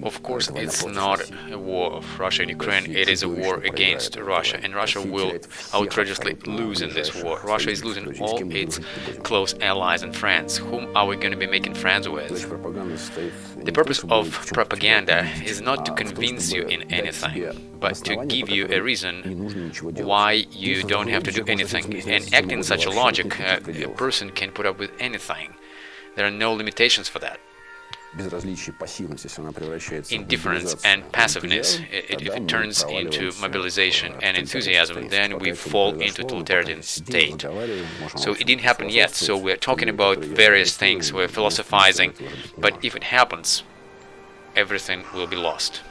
Of course, it's not a war of Russia and Ukraine, it is a war against Russia, and Russia will outrageously lose in this war. Russia is losing all its close allies and friends. Whom are we going to be making friends with? The purpose of propaganda is not to convince you in anything, but to give you a reason why you don't have to do anything. And acting in such a logic, a person can put up with anything. There are no limitations for that. Indifference and passiveness, if it turns into mobilization and enthusiasm, then we fall into totalitarian state. So it didn't happen yet, so we're talking about various things, we're philosophizing, but if it happens, everything will be lost.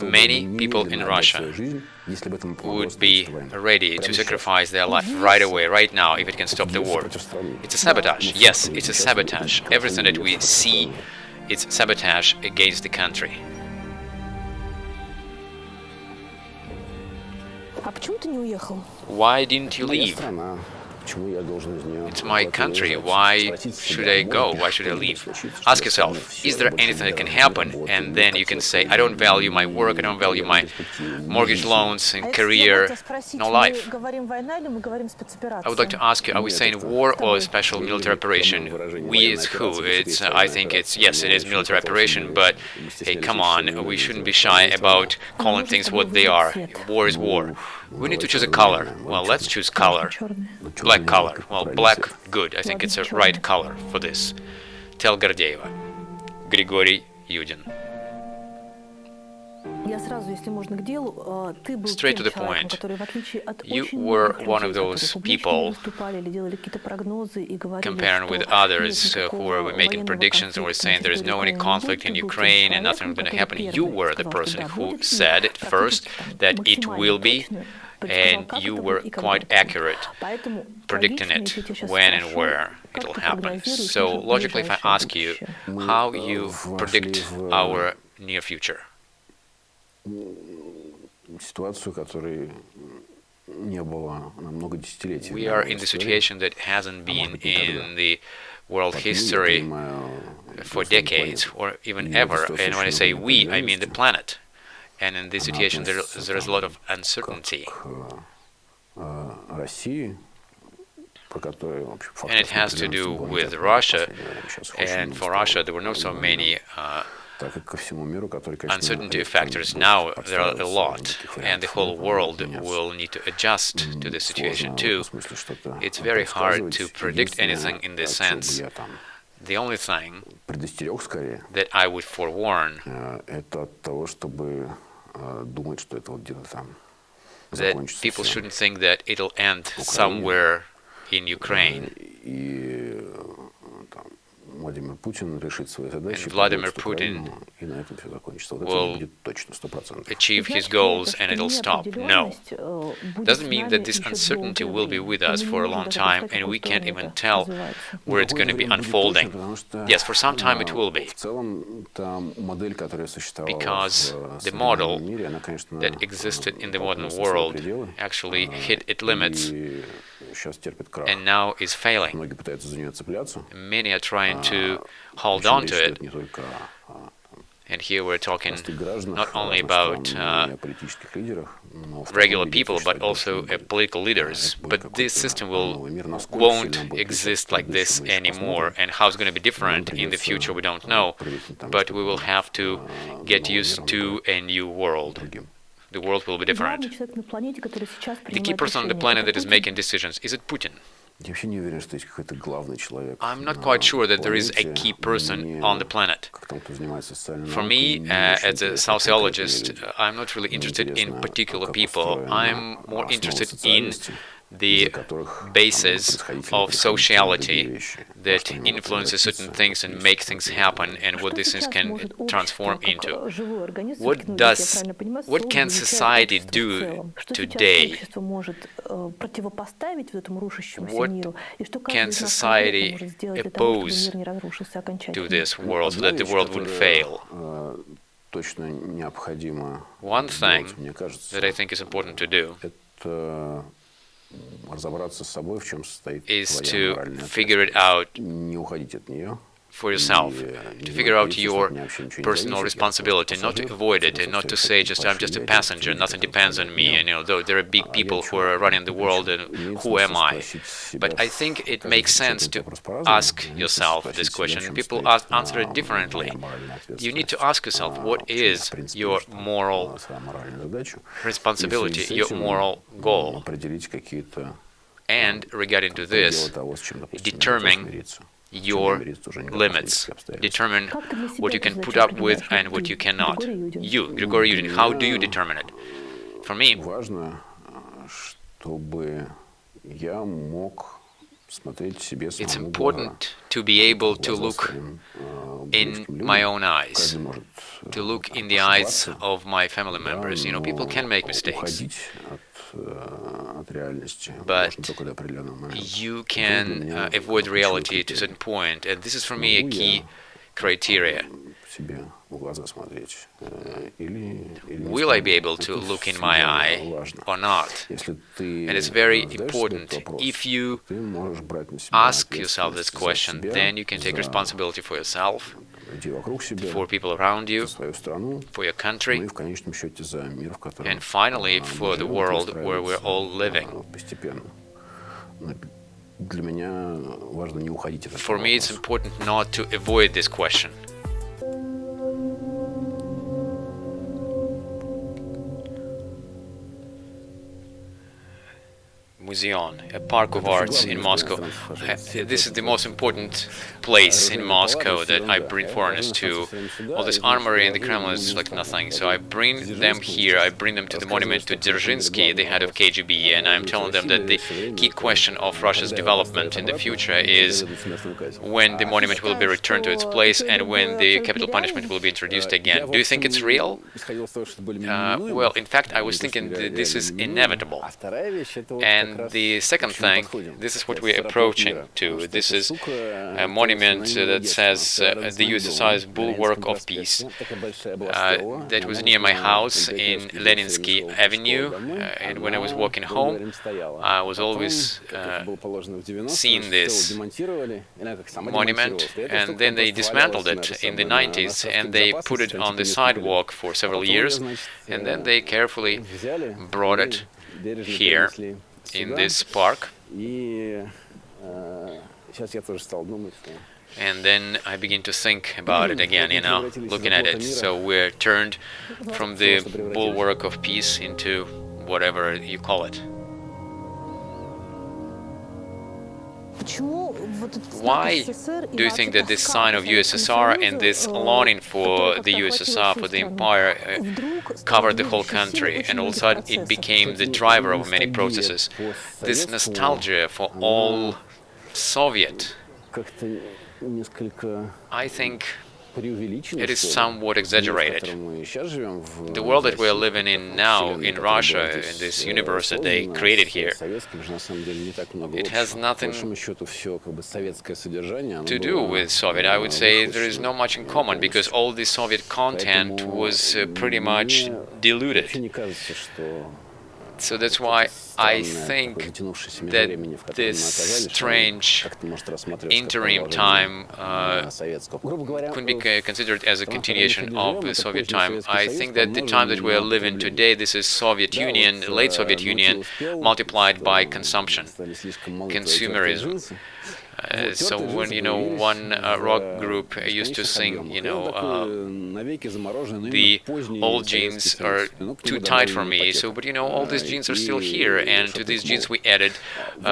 Many people in Russia would be ready to sacrifice their life right away, right now, if it can stop the war. It's a sabotage. Yes, it's a sabotage. Everything that we see, it's sabotage against the country. Why didn't you leave? It's my country, why should I go, why should I leave? Ask yourself, is there anything that can happen? And then you can say, I don't value my work, I don't value my mortgage loans and career, no life. I would like to ask you, are we saying war or special military operation? We is who? I think yes, it is military operation, but hey, come on, we shouldn't be shy about calling things what they are. War is war. We need to choose a color. Well, let's choose color. Black color. Well, black, good. I think it's a right color for this. Tell Gordeyeva. Grigory Yudin. Straight to the point. You were one of those people comparing with others who were making predictions and were saying there is no any conflict in Ukraine and nothing is going to happen. You were the person who said at first that it will be, and you were quite accurate predicting it when and where it will happen. So logically, if I ask you how you predict our near future, we are in the situation that hasn't been in the world history for decades or even ever. And when I say we, I mean the planet. And in this situation, there is a lot of uncertainty. And it has to do with Russia. And for Russia, there were not so many uncertainty factors. Now there are a lot, and the whole world will need to adjust to the situation too. It's very hard to predict anything in this sense. The only thing that I would forewarn that people shouldn't think that it'll end somewhere in Ukraine. And Vladimir Putin will achieve his goals and it'll stop. No. Doesn't mean that this uncertainty will be with us for a long time and we can't even tell where it's going to be unfolding. Yes, for some time it will be. Because the model that existed in the modern world actually hit its limits and now is failing. Many are trying to hold on to it. And here we're talking not only about regular people, but also political leaders. But this system won't exist like this anymore. And how it's going to be different in the future, we don't know. But we will have to get used to a new world. The world will be different. The key person on the planet that is making decisions, is it Putin? I'm not quite sure that there is a key person on the planet. For me, as a sociologist, I'm not really interested in particular people. I'm more interested in the basis of sociality that influences certain things and makes things happen, and what these things can transform into. What can society do today? What can society oppose to this world so that the world wouldn't fail? One thing that I think is important to do is to figure it out for yourself, to figure out your personal responsibility, not to avoid it, and not to say just I'm just a passenger, nothing depends on me, and though there are big people who are running the world, and who am I? But I think it makes sense to ask yourself this question. People answer it differently. You need to ask yourself, what is your moral responsibility, your moral goal? And regarding to this, determine your limits. Determine what you can put up with and what you cannot. You, Grigory Yudin, how do you determine it? For me, it's important to be able to look in my own eyes, to look in the eyes of my family members. People can make mistakes, but you can avoid reality to a certain point, and this is for me a key criteria. Will I be able to look in my eye or not? And it's very important. If you ask yourself this question, then you can take responsibility for yourself, for people around you, for your country, and finally for the world where we're all living. For me, it's important not to avoid this question. Museon, a park of arts in Moscow. This is the most important place in Moscow that I bring foreigners to. All this armory in the Kremlin is like nothing. So I bring them here, I bring them to the monument to Dzerzhinsky, the head of KGB, and I'm telling them that the key question of Russia's development in the future is when the monument will be returned to its place and when the capital punishment will be introduced again. Do you think it's real? Well, in fact, I was thinking that this is inevitable. And the second thing, this is what we're approaching to. This is a monument that says the USSR's bulwark of peace. That was near my house in Leninsky Avenue, and when I was walking home, I was always seeing this monument, and then they dismantled it in the 90s, and they put it on the sidewalk for several years, and then they carefully brought it here in this park. And then I begin to think about it again, looking at it. So we're turned from the bulwark of peace into whatever you call it. Why do you think that this sign of USSR and this longing for the USSR, for the empire, covered the whole country, and all of a sudden it became the driver of many processes? This nostalgia for all Soviet, I think it is somewhat exaggerated. The world that we are living in now, in Russia, in this universe that they created here, it has nothing to do with Soviet. I would say there is not much in common, because all the Soviet content was pretty much diluted. So that's why I think that this strange interim time could be considered as a continuation of the Soviet time. I think that the time that we are living today, this is Soviet Union, late Soviet Union, multiplied by consumption, consumerism. So when, one rock group used to sing, the old jeans are too tight for me. So, but all these jeans are still here, and to these jeans we added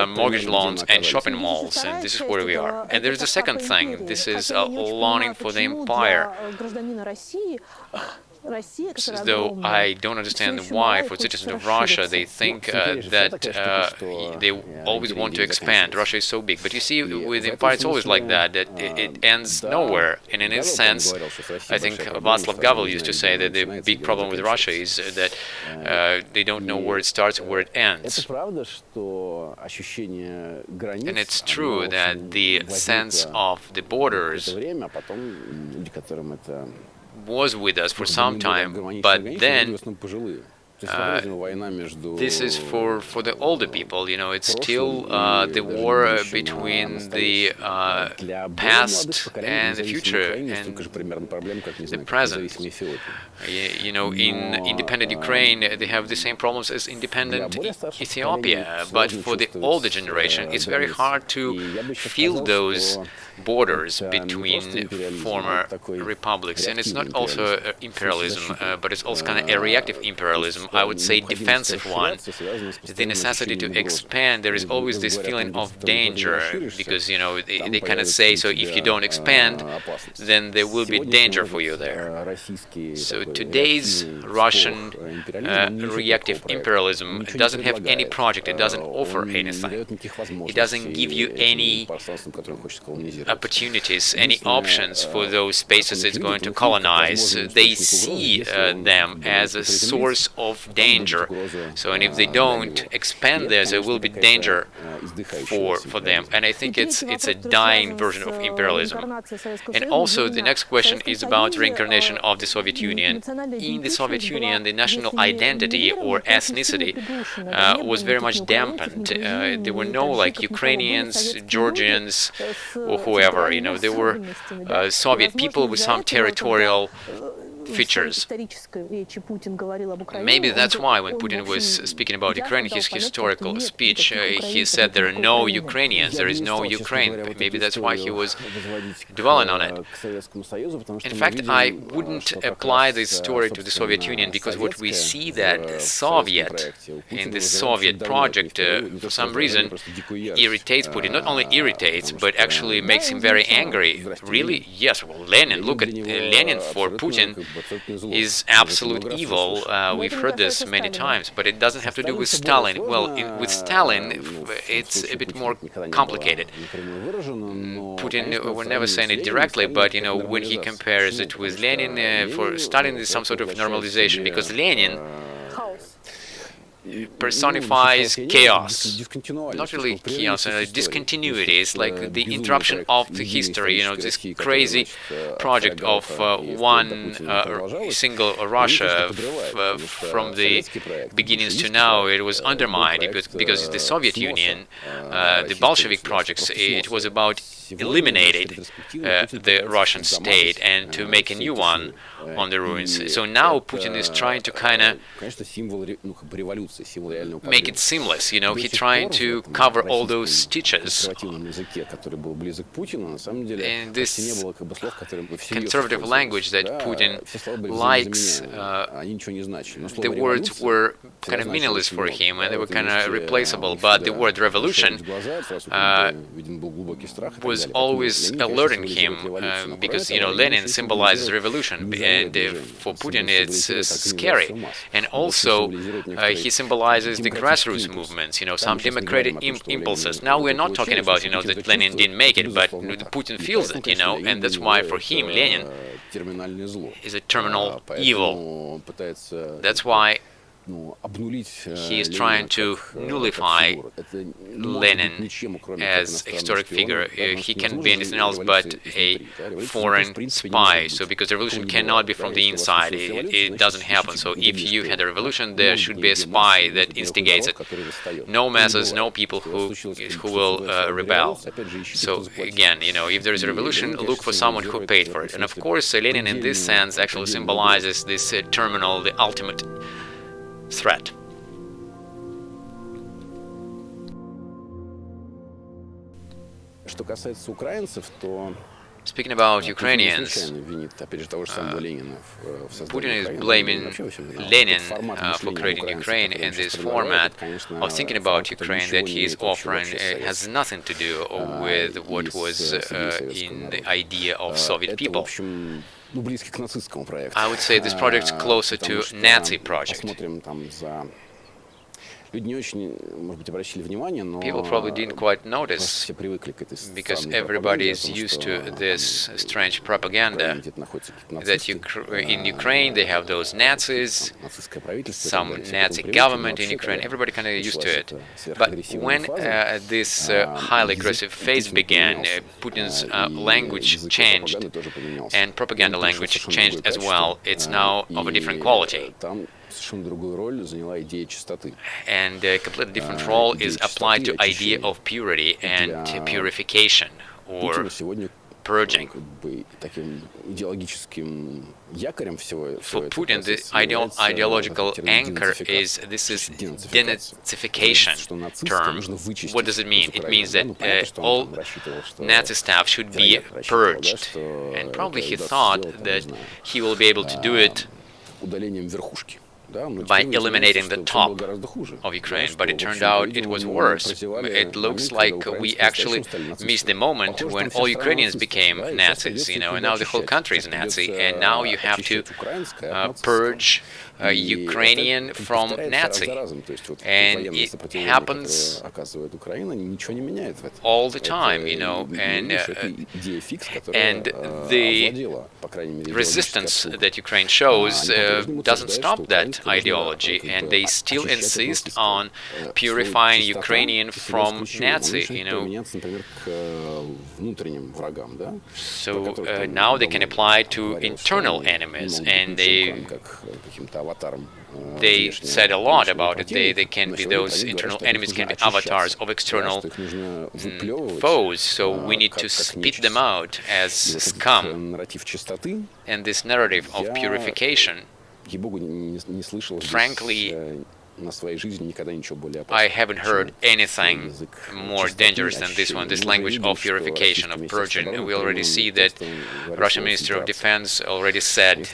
mortgage loans and shopping malls, and this is where we are. And there's a second thing. This is a longing for the empire. It's as though I don't understand why, for citizens of Russia, they think that they always want to expand. Russia is so big. But you see, with the empire, it's always like that, it ends nowhere. And in a sense, I think Vaclav Gavel used to say that the big problem with Russia is that they don't know where it starts and where it ends. And it's true that the sense of the borders was with us for some time, but then This is for the older people, you know, it's still the war between the past and the future and the present. You know, in independent Ukraine, they have the same problems as independent Ethiopia, but for the older generation, it's very hard to feel those borders between former republics. And it's not also imperialism, but it's also kind of a reactive imperialism, I would say defensive one. The necessity to expand, there is always this feeling of danger, because, you know, they kind of say, so if you don't expand, then there will be danger for you there. So today's Russian reactive imperialism doesn't have any project, it doesn't offer anything. It doesn't give you any opportunities, any options for those spaces it's going to colonize. They see them as a source of danger. So, and if they don't expand there will be danger for them. And I think it's a dying version of imperialism. And also the next question is about reincarnation of the Soviet Union. In the Soviet Union, the national identity or ethnicity was very much dampened. There were no like Ukrainians, Georgians, or whoever, you know, there were Soviet people with some territorial features. Maybe that's why when Putin was speaking about Ukraine in his historical speech, he said there are no Ukrainians, there is no Ukraine. Maybe that's why he was dwelling on it. In fact, I wouldn't apply this story to the Soviet Union, because what we see that Soviet, in the Soviet project, for some reason, irritates Putin. Not only irritates, but actually makes him very angry. Really? Yes, well, Lenin, look at Lenin for Putin is absolute evil. We've heard this many times, but it doesn't have to do with Stalin. Well, with Stalin, it's a bit more complicated. Putin will never say it directly, but, you know, when he compares it with Lenin, for Stalin is some sort of normalization, because Lenin personifies chaos. Not really chaos, discontinuity. It's like the interruption of the history, you know, this crazy project of one single Russia from the beginnings to now. It was undermined because the Soviet Union, the Bolshevik projects, it was about eliminating the Russian state and to make a new one on the ruins. So now Putin is trying to kind of make it seamless, you know, he's trying to cover all those stitches. And this conservative language that Putin likes, the words were kind of meaningless for him and they were kind of replaceable, but the word revolution was always alerting him, because, you know, Lenin symbolizes revolution, and for Putin it's scary. And also he symbolizes the grassroots movements, you know, some democratic impulses. Now we're not talking about, you know, that Lenin didn't make it, but Putin feels it, you know, and that's why for him Lenin is a terminal evil. That's why he is trying to nullify Lenin as a historic figure. He can be anything else but a foreign spy. So because revolution cannot be from the inside, it doesn't happen. So if you had a revolution, there should be a spy that instigates it. No masses, no people who will rebel. So again, you know, if there is a revolution, look for someone who paid for it. And of course, Lenin in this sense actually symbolizes this terminal, the ultimate threat. Speaking about Ukrainians, Putin is blaming Lenin for creating Ukraine, and this format of thinking about Ukraine that he is offering has nothing to do with what was in the idea of Soviet people. I would say this project is closer to Nazi project. People probably didn't quite notice, because everybody is used to this strange propaganda that in Ukraine they have those Nazis, some Nazi government in Ukraine, everybody kind of used to it. But when this highly aggressive phase began, Putin's language changed, and propaganda language changed as well. It's now of a different quality. And a completely different role is applied to idea of purity and purification or purging. For Putin, the ideological anchor is denazification term. What does it mean? It means that all Nazi staff should be purged. And probably he thought that he will be able to do it by eliminating the top of Ukraine, but it turned out it was worse. It looks like we actually missed the moment when all Ukrainians became Nazis, and now the whole country is Nazi, and now you have to purge Ukrainian from Nazi, and it happens all the time, and the resistance that Ukraine shows doesn't stop that ideology, and they still insist on purifying Ukrainian from Nazi, So now they can apply to internal enemies, and they said a lot about it. They can be those internal enemies, can be avatars of external foes. So we need to spit them out as scum. And this narrative of purification, frankly, I haven't heard anything more dangerous than this one, this language of purification, of purging. We already see that Russian Minister of Defense already said,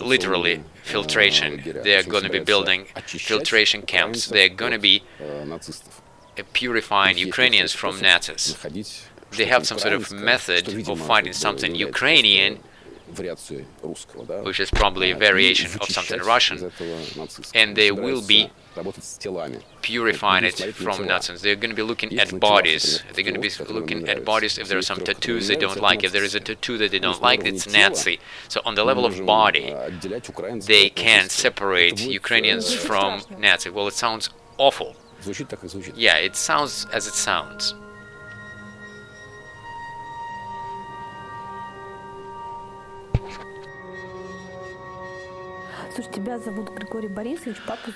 literally, filtration. They're going to be building filtration camps. They're going to be purifying Ukrainians from Nazis. They have some sort of method of fighting something Ukrainian, which is probably a variation of something Russian, and they will be purifying it from Nazis. They're going to be looking at bodies. They're going to be looking at bodies if there are some tattoos they don't like. If there is a tattoo that they don't like, it's Nazi. So on the level of body, they can separate Ukrainians from Nazi. Well, it sounds awful. Yeah, it sounds as it sounds.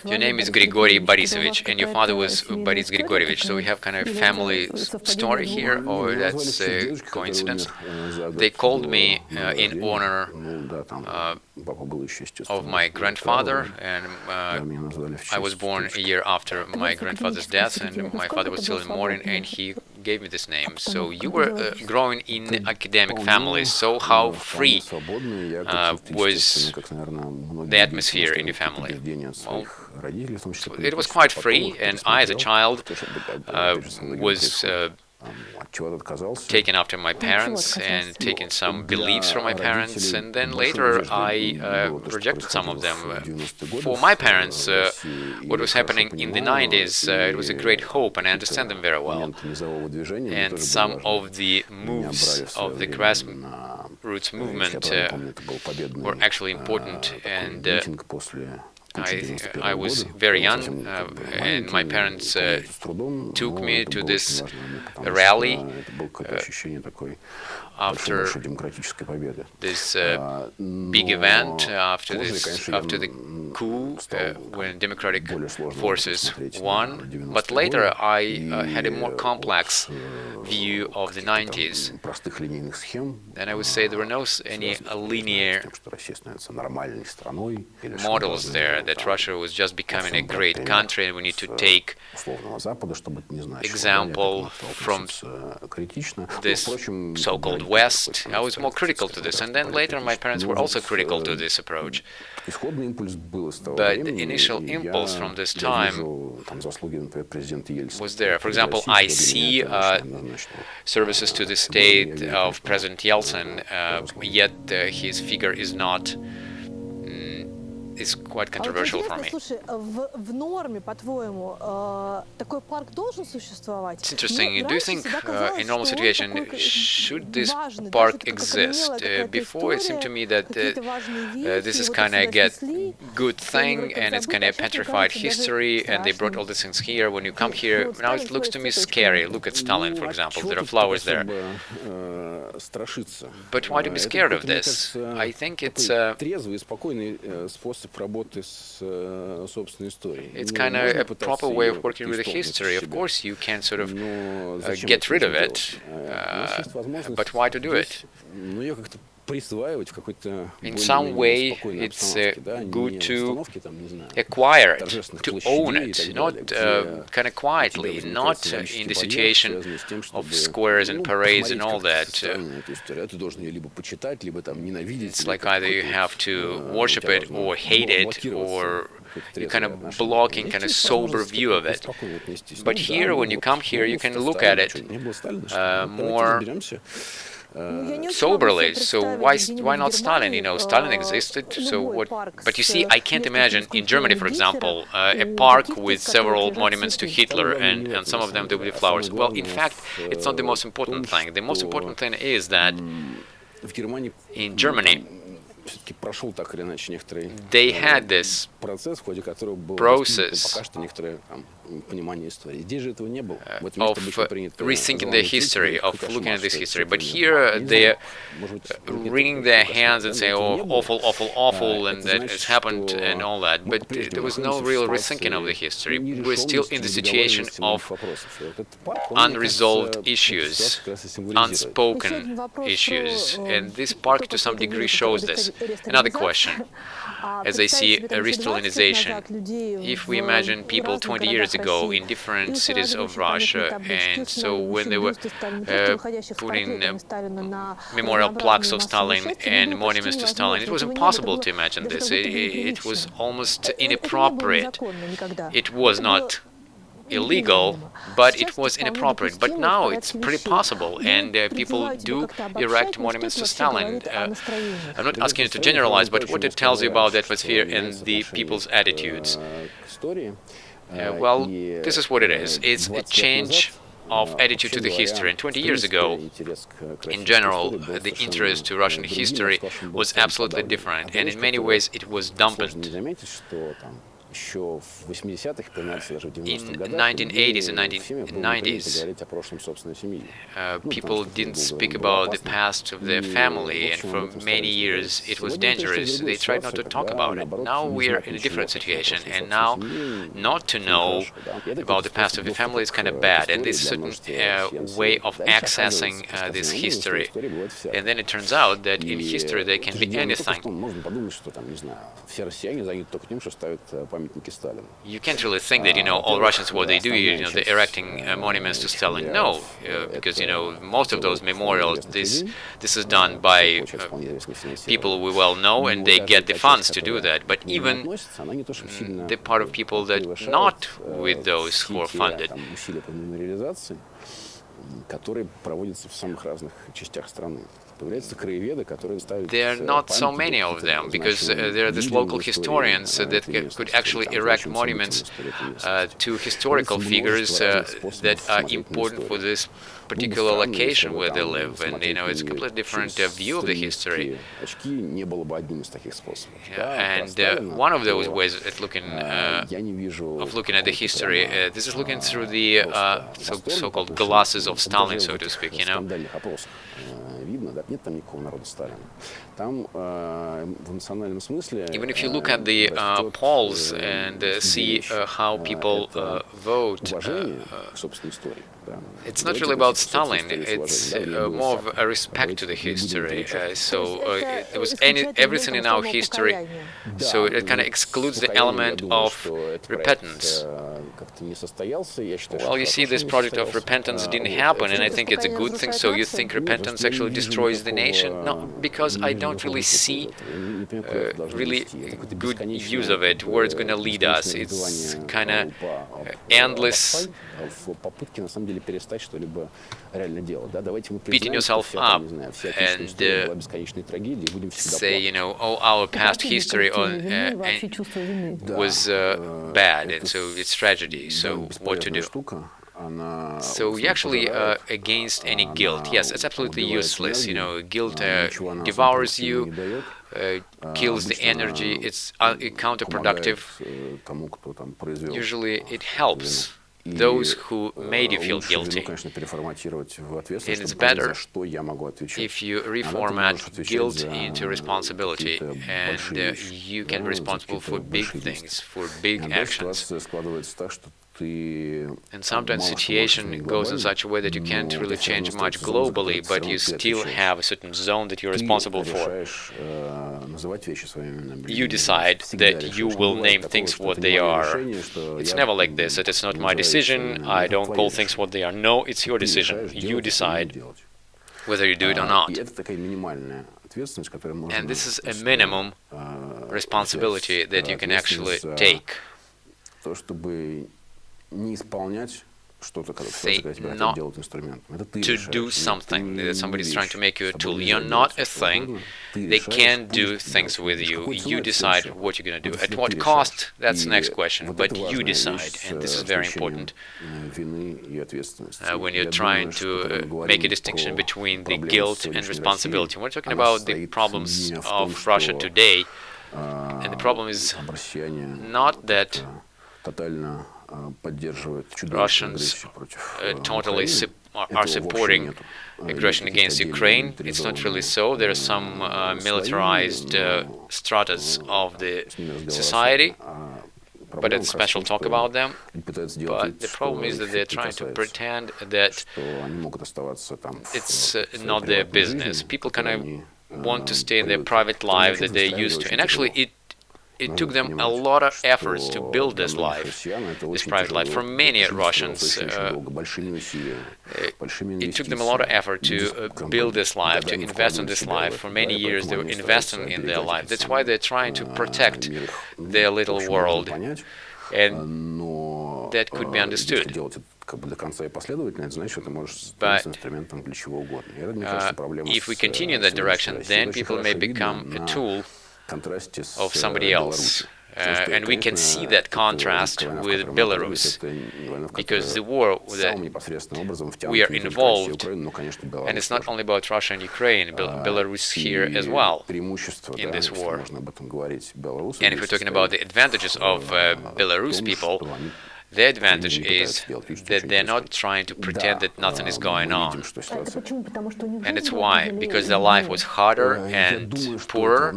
Your name is Grigory Borisovich, and your father was Boris Grigoryevich. So we have kind of a family story here, or that's a coincidence? They called me in honor of my grandfather, and I was born a year after my grandfather's death, and my father was still in mourning, and he gave me this name. So you were growing in academic families. So how free was the atmosphere in your family? Well, it was quite free, and I, as a child, was taken after my parents and taken some beliefs from my parents, and then later I rejected some of them. For my parents, what was happening in the 90s, it was a great hope, and I understand them very well. And some of the moves of the grassroots movement were actually important, and I was very young, and my parents took me to this rally after this big event, after the coup, when democratic forces won. But later I had a more complex view of the 90s, and I would say there were no any linear models there, that Russia was just becoming a great country, and we need to take example from this so-called West. I was more critical to this, and then later my parents were also critical to this approach. But the initial impulse from this time was there. For example, I see services to the state of President Yeltsin, yet his figure is not is quite controversial for me. It's interesting. Do you think in normal situation should this park exist? Before it seemed to me that this is kind of a good thing, and it's kind of petrified history, and they brought all these things here. When you come here, now it looks to me scary. Look at Stalin, for example. There are flowers there. But why to be scared of this? I think it's It's kind of a proper way of working with the history. Of course, you can sort of get rid of it, but why to do it? In some way, it's good to acquire it, to own it, not kind of quietly, not in the situation of squares and parades and all that. It's like either you have to worship it or hate it, or you're kind of blocking kind of sober view of it. But here, when you come here, you can look at it more soberly. So why not Stalin? You know, Stalin existed. So what? But you see, I can't imagine in Germany, for example, a park with several monuments to Hitler, and some of them there will be flowers. Well, in fact, it's not the most important thing. The most important thing is that in Germany, they had this process of rethinking their history, of looking at this history. But here they're wringing their hands and saying, oh, awful, awful, awful, and that it's happened and all that. But there was no real rethinking of the history. We're still in the situation of unresolved issues, unspoken issues, and this park to some degree shows this. Another question, as I see a re-Stalinization. If we imagine people 20 years ago in different cities of Russia, and so when they were putting memorial plaques of Stalin and monuments to Stalin, it was impossible to imagine this. It was almost inappropriate. It was not illegal, but it was inappropriate. But now it's pretty possible, and people do erect monuments to Stalin. I'm not asking you to generalize, but what it tells you about the atmosphere and the people's attitudes. Well, this is what it is. It's a change of attitude to the history. And 20 years ago, in general, the interest to Russian history was absolutely different, and in many ways it was dampened. In 1980s and 1990s, people didn't speak about the past of their family, and for many years it was dangerous. They tried not to talk about it. Now we're in a different situation, and now not to know about the past of the family is kind of bad, and this certain way of accessing this history. And then it turns out that in history there can be anything. You can't really think that, all Russians, what they do, they're erecting monuments to Stalin. No, because, most of those memorials, this is done by people we well know, and they get the funds to do that. But even the part of people that not with those who are funded, there are not so many of them, because there are these local historians that could actually erect monuments to historical figures that are important for this particular location where they live, and it's a completely different view of the history. And one of those ways of looking at the history, this is looking through the so-called glasses of Stalin, so to speak. Even if you look at the polls and see how people vote, it's not really about Stalin. It's more of a respect to the history. There was everything in our history, so it kind of excludes the element of repentance. Well, you see, this project of repentance didn't happen, and I think it's a good thing. So you think repentance actually destroys the nation? No, because I don't really see really good use of it, where it's going to lead us. It's kind of endless beating yourself up and say, oh, our past history was bad, and so it's tragedy, so what to do? So you're actually against any guilt. Yes, it's absolutely useless. Guilt devours you, kills the energy. It's counterproductive. Usually it helps those who made you feel guilty. And it's better if you reformat guilt into responsibility, and you can be responsible for big things, for big actions. And sometimes the situation goes in such a way that you can't really change much globally, but you still have a certain zone that you're responsible for. You decide that you will name things what they are. It's never like this, that it's not my decision, I don't call things what they are. No, it's your decision. You decide whether you do it or not. And this is a minimum responsibility that you can actually take. Say not to do something, that somebody's trying to make you a tool. You're not a thing. They can't do things with you. You decide what you're going to do. At what cost? That's the next question. But you decide, and this is very important when you're trying to make a distinction between the guilt and responsibility. We're talking about the problems of Russia today, and the problem is not that Russians totally are supporting aggression against Ukraine. It's not really so. There are some militarized stratas of the society, but it's special talk about them. But the problem is that they're trying to pretend that it's not their business. People kind of want to stay in their private life that they're used to, and actually it took them a lot of efforts to build this life, this private life. For many Russians, it took them a lot of effort to build this life, to invest in this life. For many years, they were investing in their life. That's why they're trying to protect their little world, and that could be understood. But if we continue in that direction, then people may become a tool of somebody else. And we can see that contrast with Belarus, because the war that we are involved, and it's not only about Russia and Ukraine, Belarus here as well in this war. And if we're talking about the advantages of Belarus people, the advantage is that they're not trying to pretend that nothing is going on. And it's why, because their life was harder and poorer.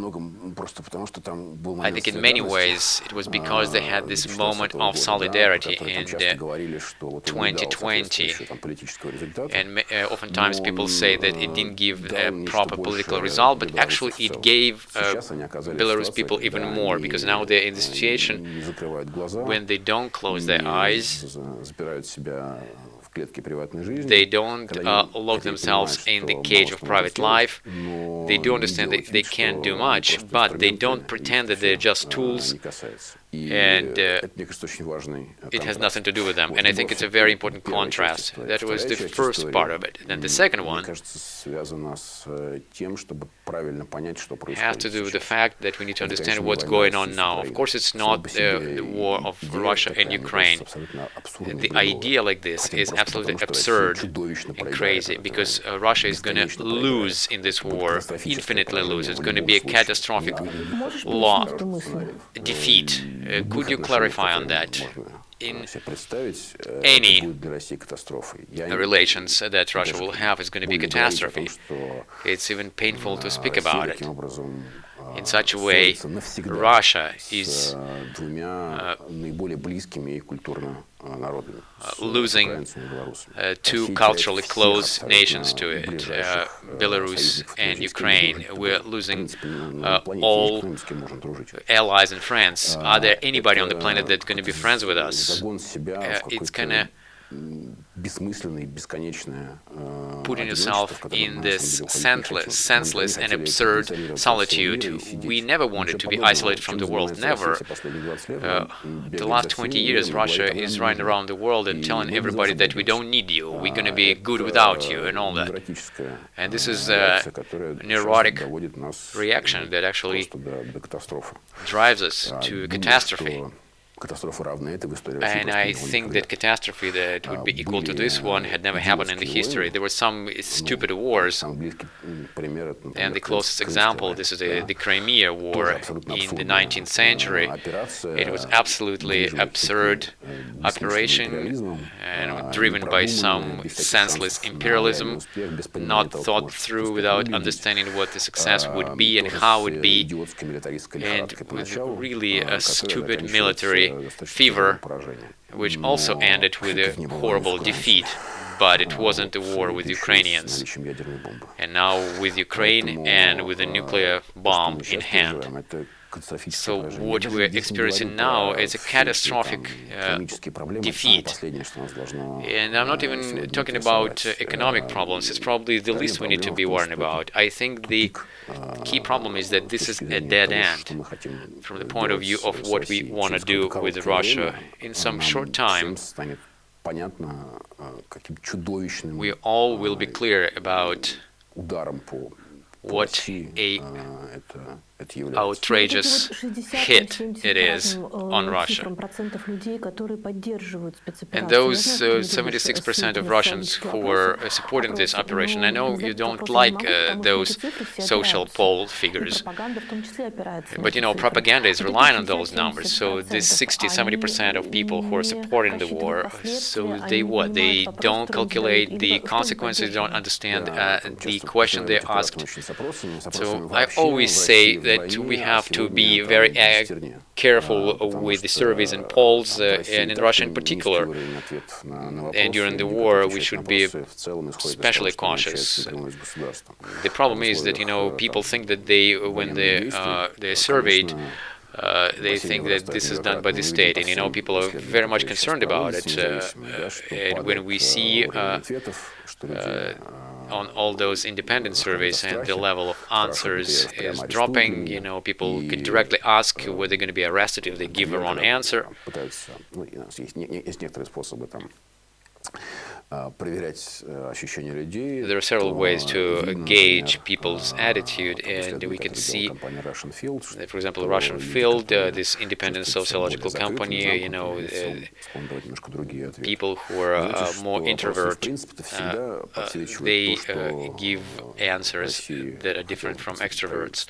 I think in many ways it was because they had this moment of solidarity in 2020. And oftentimes people say that it didn't give a proper political result, but actually it gave Belarus people even more, because now they're in the situation when they don't close their eyes, they don't lock themselves in the cage of private life. They do understand that they can't do much, but they don't pretend that they're just tools, and it has nothing to do with them. And I think it's a very important contrast. That was the first part of it. Then the second one has to do with the fact that we need to understand what's going on now. Of course, it's not the war of Russia and Ukraine. The idea like this is absolutely absurd and crazy, because Russia is going to lose in this war, infinitely lose. It's going to be a catastrophic defeat. Could you clarify on that? In any relations that Russia will have is going to be a catastrophe. It's even painful to speak about it. In such a way, Russia is losing two culturally close nations to it, Belarus and Ukraine. We're losing all allies and friends. Are there anybody on the planet that's going to be friends with us? It's kind of putting yourself in this senseless and absurd solitude. We never wanted to be isolated from the world, never. The last 20 years, Russia is running around the world and telling everybody that we don't need you, we're going to be good without you, and all that. And this is a neurotic reaction that actually drives us to catastrophe. And I think that catastrophe that would be equal to this one had never happened in the history. There were some stupid wars, and the closest example, this is the Crimea War in the 19th century. It was absolutely absurd operation, and driven by some senseless imperialism, not thought through without understanding what the success would be and how it would be, and with really a stupid military fever, which also ended with a horrible defeat. But it wasn't a war with Ukrainians. And now with Ukraine and with a nuclear bomb in hand. So what we're experiencing now is a catastrophic defeat. And I'm not even talking about economic problems. It's probably the least we need to be worried about. I think the key problem is that this is a dead end from the point of view of what we want to do with Russia. In some short time, we all will be clear about what a outrageous hit it is on Russia. And those 76% of Russians who are supporting this operation, I know you don't like those social poll figures, but you know, propaganda is relying on those numbers. So this 60-70% of people who are supporting the war, so they what? They don't calculate the consequences, they don't understand the question they asked. So I always say that we have to be very careful with the surveys and polls, and in Russia in particular. And during the war, we should be especially cautious. The problem is that, you know, people think that when they're surveyed, they think that this is done by the state, and you know, people are very much concerned about it. And when we see on all those independent surveys and the level of answers is dropping, you know, people can directly ask whether they're going to be arrested if they give a wrong answer. There are several ways to gauge people's attitude, and we can see that, for example, Russian Field, this independent sociological company, you know, people who are more introvert, they give answers that are different from extroverts.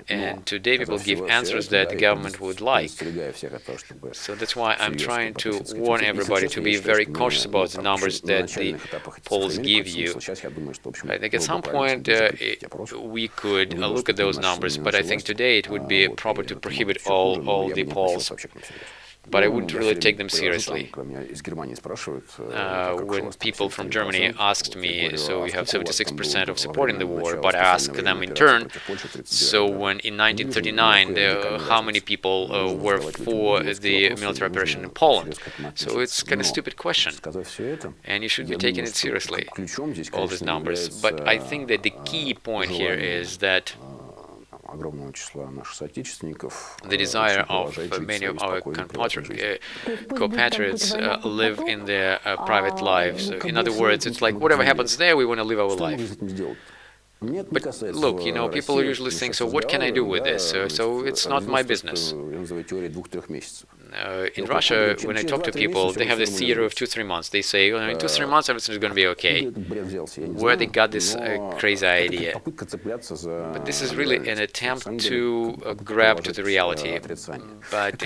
And today people give answers that the government would like. So that's why I'm trying to warn everybody to be very cautious about the numbers that the polls give you. I think at some point we could look at those numbers, but I think today it would be proper to prohibit all the polls. But I wouldn't really take them seriously. When people from Germany asked me, so you have 76% of support in the war, but I asked them in turn, so when in 1939, how many people were for the military operation in Poland? So it's kind of a stupid question, and you should be taking it seriously, all these numbers. But I think that the key point here is that the desire of many of our compatriots live in their private lives. In other words, it's like whatever happens there, we want to live our life. But look, you know, people usually think, so what can I do with this? So it's not my business. In Russia, when I talk to people, they have this theory of 2-3 months. They say, in 2-3 months, everything is going to be okay. Where they got this crazy idea. But this is really an attempt to grab to the reality. But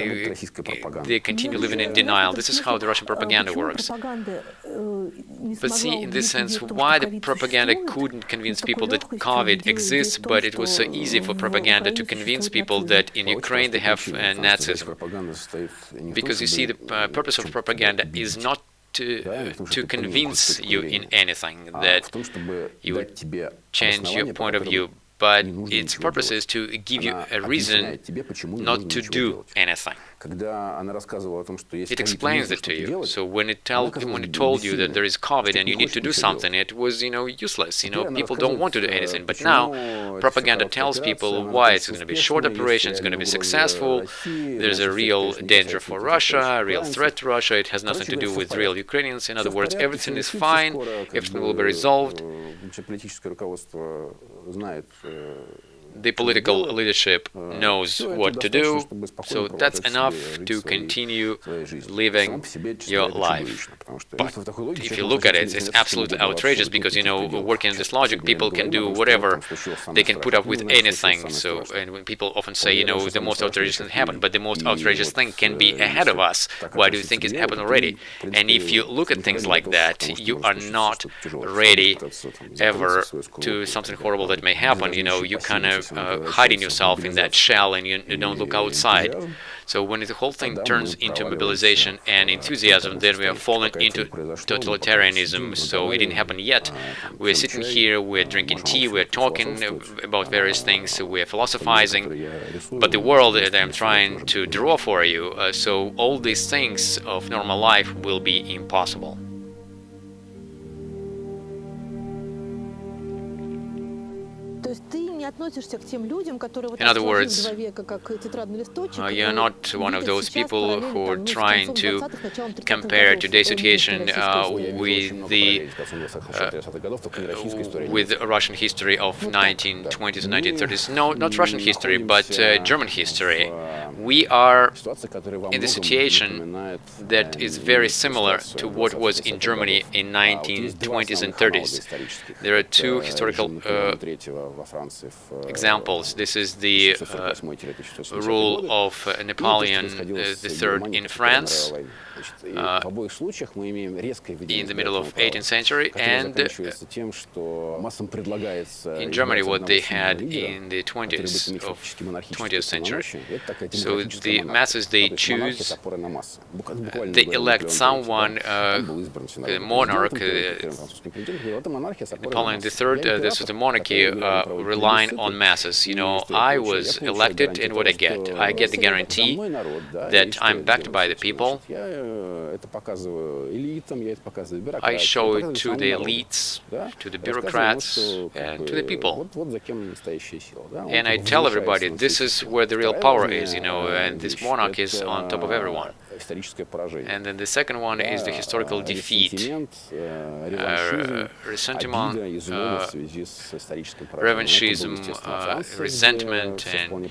they continue living in denial. This is how the Russian propaganda works. But see, in this sense, why the propaganda couldn't convince people that COVID exists, but it was so easy for propaganda to convince people that in Ukraine they have Nazism. Because you see, the purpose of propaganda is not to convince you in anything, that you would change your point of view, but its purpose is to give you a reason not to do anything. It explains it to you. So when it told you that there is COVID and you need to do something, it was, you know, useless. You know, people don't want to do anything. But now, propaganda tells people why it's going to be a short operation, it's going to be successful. There's a real danger for Russia, a real threat to Russia. It has nothing to do with real Ukrainians. In other words, everything is fine. Everything will be resolved. the political leadership knows what to do, so that's enough to continue living your life. But if you look at it, it's absolutely outrageous because, working in this logic, people can do whatever, they can put up with anything. So, and when people often say, the most outrageous thing happened, but the most outrageous thing can be ahead of us. Why do you think it happened already? And if you look at things like that, you are not ready ever to something horrible that may happen. You kind of hiding yourself in that shell and you don't look outside. So when the whole thing turns into mobilization and enthusiasm, then we are falling into totalitarianism. So it didn't happen yet. We're sitting here, we're drinking tea, we're talking about various things, we're philosophizing. But the world that I'm trying to draw for you, so all these things of normal life will be impossible. In other words, you're not one of those people who are trying to compare today's situation with Russian history of 1920s and 1930s. No, not Russian history, but German history. We are in the situation that is very similar to what was in Germany in 1920s and 30s. There are two historical examples. This is the rule of Napoleon III in France in the middle of 18th century, and in Germany what they had in the 20th century. So the masses, they choose, they elect someone, the monarch, Napoleon III, this was the monarchy, relying on masses. I was elected, and what I get the guarantee that I'm backed by the people. I show it to the elites, to the bureaucrats, and to the people. And I tell everybody, this is where the real power is, and this monarch is on top of everyone. And then the second one is the historical defeat, ressentiment, revanchism, resentment, and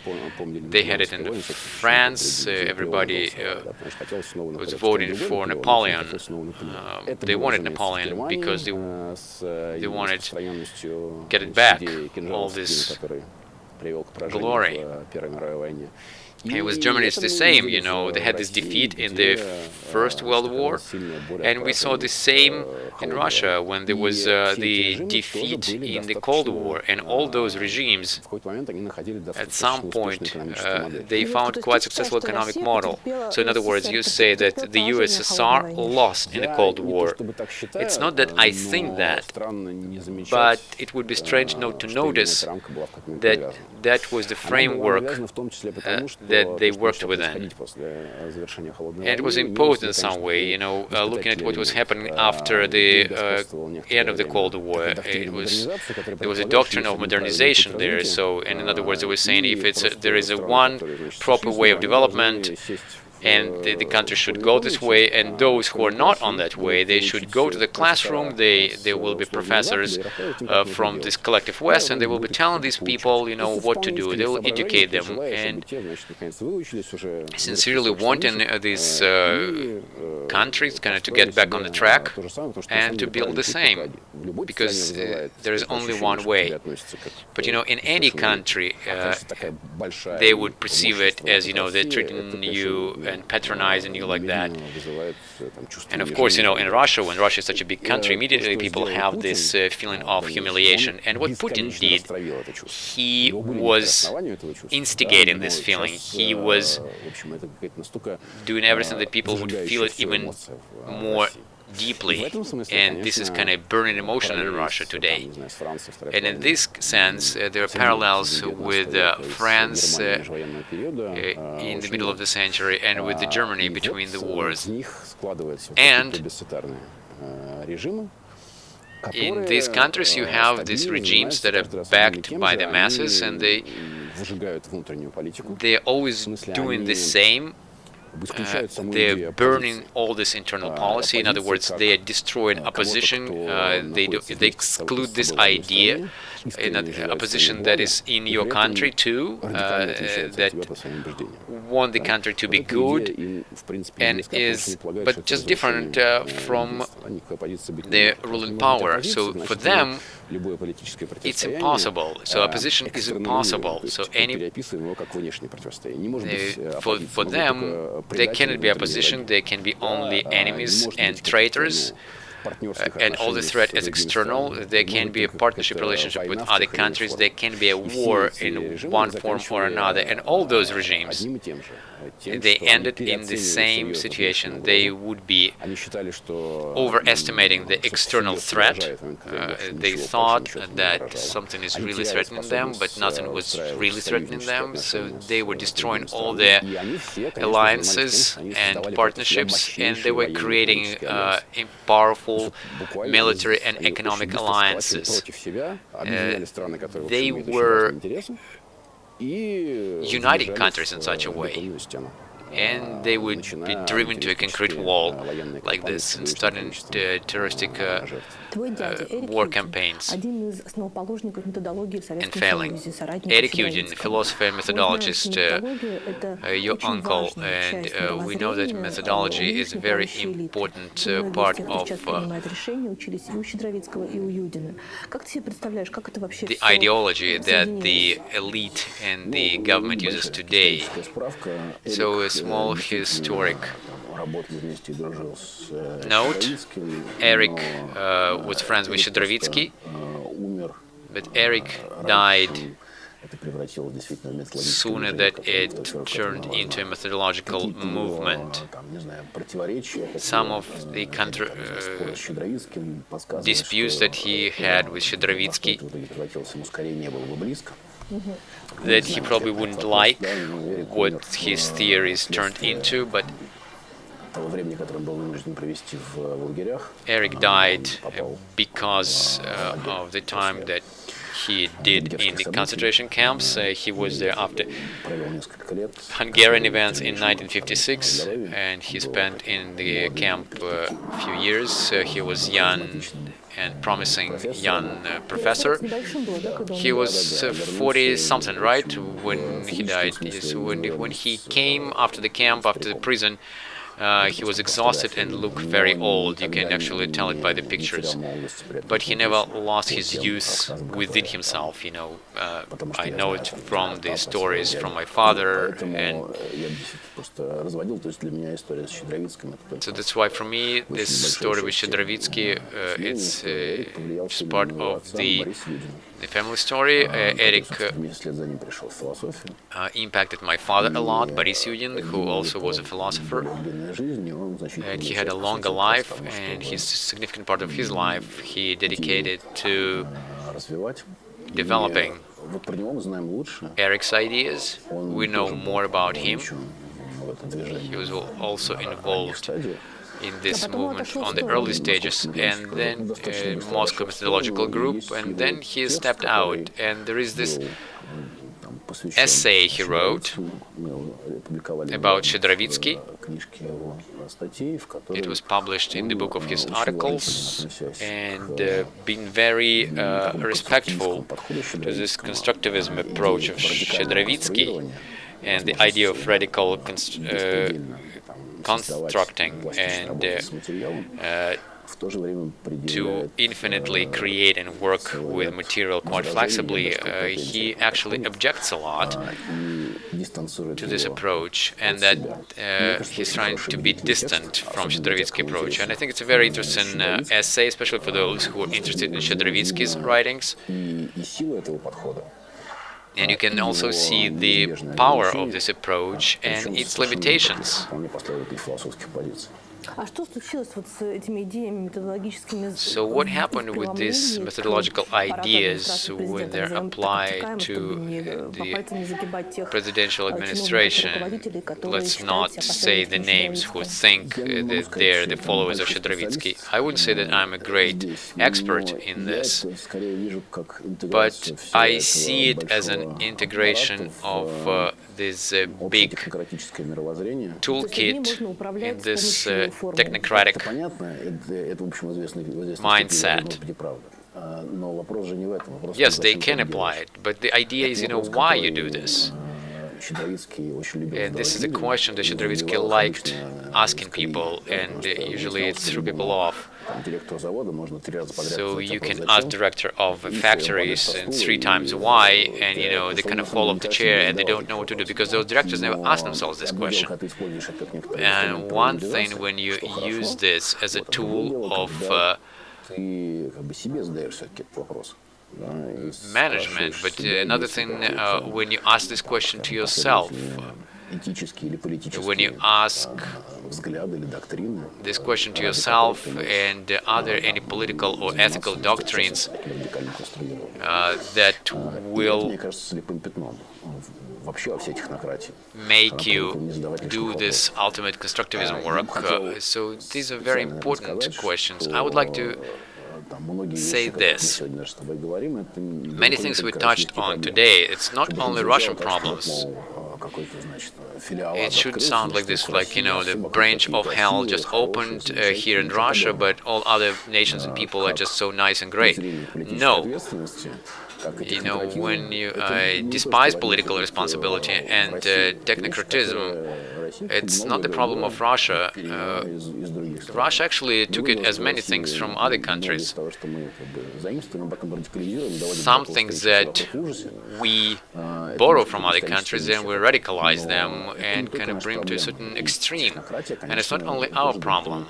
they had it in France. Everybody was voting for Napoleon. They wanted Napoleon because they wanted to get it back, all this glory. And with Germany, it's the same, they had this defeat in the First World War, and we saw the same in Russia when there was the defeat in the Cold War, and all those regimes, at some point, they found quite successful economic model. So in other words, you say that the USSR lost in the Cold War. It's not that I think that, but it would be strange not to notice that that was the framework that they worked within. And it was imposed in some way, looking at what was happening after the end of the Cold War. There was a doctrine of modernization there. So, and in other words, they were saying if there is a one proper way of development, and the country should go this way, and those who are not on that way, they should go to the classroom. There will be professors from this collective West, and they will be telling these people, what to do. They will educate them, and sincerely wanting these countries kind of to get back on the track and to build the same, because there is only one way. But in any country, they would perceive it as they're treating you and patronizing you like that. And of course, in Russia, when Russia is such a big country, immediately people have this feeling of humiliation. And what Putin did, he was instigating this feeling. He was doing everything that people would feel it even more deeply, and this is kind of burning emotion in Russia today. And in this sense, there are parallels with France in the middle of the century and with Germany between the wars. And in these countries you have these regimes that are backed by the masses, and they're always doing the same they're burning all this internal policy. In other words, they are destroying opposition. They exclude this idea in a opposition that is in your country too, that want the country to be good and is, but just different from the ruling power. So for them, it's impossible. So opposition is impossible. So for them, there cannot be opposition. There can be only enemies and traitors. And all the threat is external. There can be a partnership relationship with other countries. There can be a war in one form or another. And all those regimes, they ended in the same situation. They would be overestimating the external threat. They thought that something is really threatening them, but nothing was really threatening them. So they were destroying all their alliances and partnerships, and they were creating powerful military and economic alliances. They were uniting countries in such a way, and they would be driven to a concrete wall like this and starting terroristic war campaigns and failing. Eric Yudin, philosopher and methodologist, your uncle, and we know that methodology is a very important part of the ideology that the elite and the government uses today. So a small historic note: Eric was friends with Schedrovitsky, but Eric died sooner that it turned into a methodological movement. Some of the disputes that he had with Schedrovitsky that he probably wouldn't like what his theories turned into, but Eric died because of the time that he did in the concentration camps. He was there after Hungarian events in 1956, and he spent in the camp a few years. He was young and promising young professor. He was 40-something, right, when he died. Yes, when he came after the camp, after the prison, he was exhausted and looked very old. You can actually tell it by the pictures. But he never lost his youth within himself, you know. I know it from the stories from my father, and so that's why for me this story with Schedrovitsky, it's just part of the family story. Eric impacted my father a lot, Boris Yudin, who also was a philosopher, and he had a longer life, and his significant part of his life he dedicated to developing Eric's ideas. We know more about him. He was also involved in this movement on the early stages, and then Moscow Methodological Group, and then he stepped out. And there is this essay he wrote about Schedrovitsky. It was published in the book of his articles, and being very respectful to this constructivism approach of Schedrovitsky and the idea of radical constructing and to infinitely create and work with material quite flexibly. He actually objects a lot to this approach, and that he's trying to be distant from Schedrovitsky approach. And I think it's a very interesting essay, especially for those who are interested in Schedrovitsky's writings. And you can also see the power of this approach and its limitations. So what happened with these methodological ideas when they're applied to the presidential administration? Let's not say the names who think that they're the followers of Schedrovitsky. I wouldn't say that I'm a great expert in this, but I see it as an integration of this big toolkit in this technocratic mindset. Yes, they can apply it, but the idea is, why you do this. And this is a question that Schedrovitsky liked asking people, and usually it threw people off. So you can ask director of factories and 3 times why, and they kind of fall off the chair and they don't know what to do, because those directors never ask themselves this question. And one thing, when you use this as a tool of management, but another thing, when you ask this question to yourself, when you ask this question to yourself, and are there any political or ethical doctrines that will make you do this ultimate constructivism work? So these are very important questions. I would like to say this. Many things we touched on today, it's not only Russian problems. It should sound like this, like, the branch of hell just opened here in Russia, but all other nations and people are just so nice and great. No. When you despise political responsibility and technocratism, it's not the problem of Russia. Russia actually took it as many things from other countries. Some things that we borrow from other countries, and we radicalize them and kind of bring them to a certain extreme. And it's not only our problem,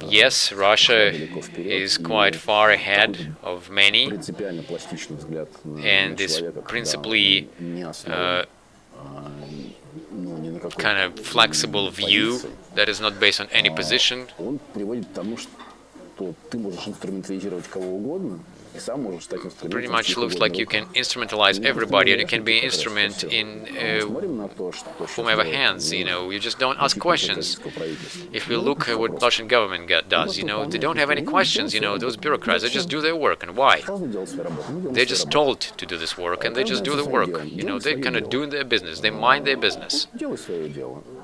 Yes, Russia is quite far ahead of many, and this principally kind of flexible view that is not based on any position. Pretty much looks like you can instrumentalize everybody, and you can be an instrument in whomever hands. You just don't ask questions. If we look at what Russian government does, they don't have any questions. Those bureaucrats, they just do their work. And why? They're just told to do this work, and they just do the work. They're kind of doing their business. They mind their business.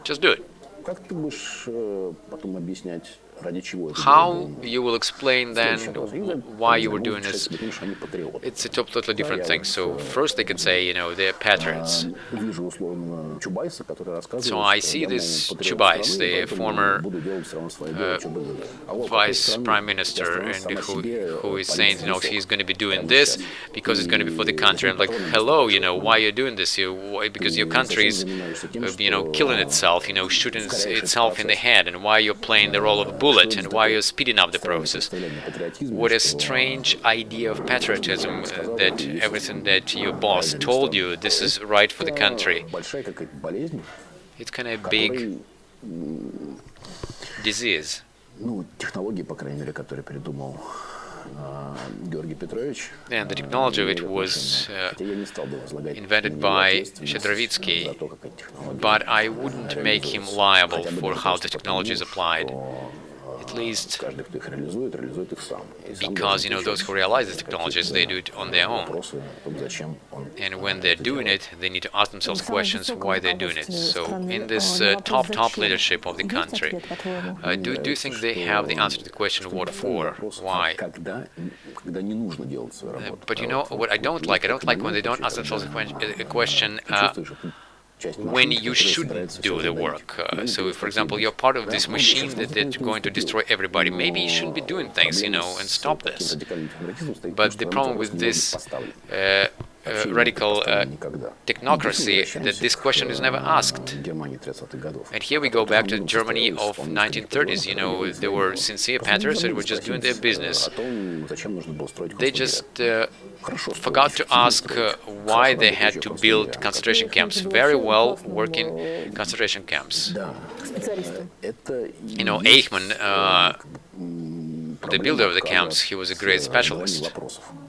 Just do it. How you will explain then why you were doing this? It's a totally different thing. So first they can say, they're patriots. So I see this Chubais, the former vice prime minister, and who is saying, he's going to be doing this because it's going to be for the country. I'm like, hello, why you're doing this? Because your country is, killing itself, shooting itself in the head, and why you're playing the role of a bullet, and why you're speeding up the process. What a strange idea of patriotism, that everything that your boss told you, this is right for the country. It's kind of a big disease. And the technology of it was invented by Schedrovitsky, but I wouldn't make him liable for how the technology is applied. At least because, those who realize the technologies, they do it on their own. And when they're doing it, they need to ask themselves questions why they're doing it. So in this top leadership of the country, do you think they have the answer to the question, what for, why? But what I don't like when they don't ask themselves a question when you shouldn't do the work. So if, for example, you're part of this machine that's going to destroy everybody, maybe you shouldn't be doing things, and stop this. But the problem with this radical technocracy, that this question is never asked. And here we go back to Germany of 1930s. They were sincere patriots that were just doing their business. They just forgot to ask why they had to build concentration camps, very well working concentration camps. Eichmann, the builder of the camps, he was a great specialist.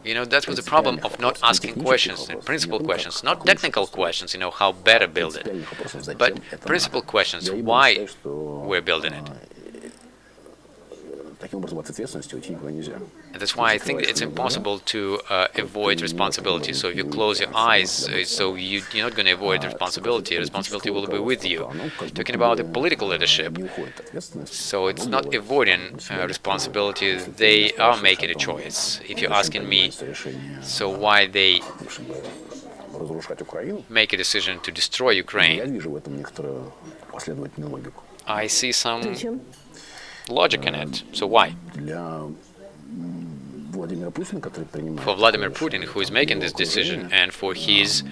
That was the problem of not asking questions, principal questions, not technical questions, how better build it, but principal questions, why we're building it. And that's why I think it's impossible to avoid responsibility. So if you close your eyes, you're not going to avoid responsibility. Responsibility will be with you. Talking about the political leadership, so it's not avoiding responsibility. They are making a choice. If you're asking me, so why they make a decision to destroy Ukraine, I see some logic in it. So why? For Vladimir Putin, who is making this decision, and for his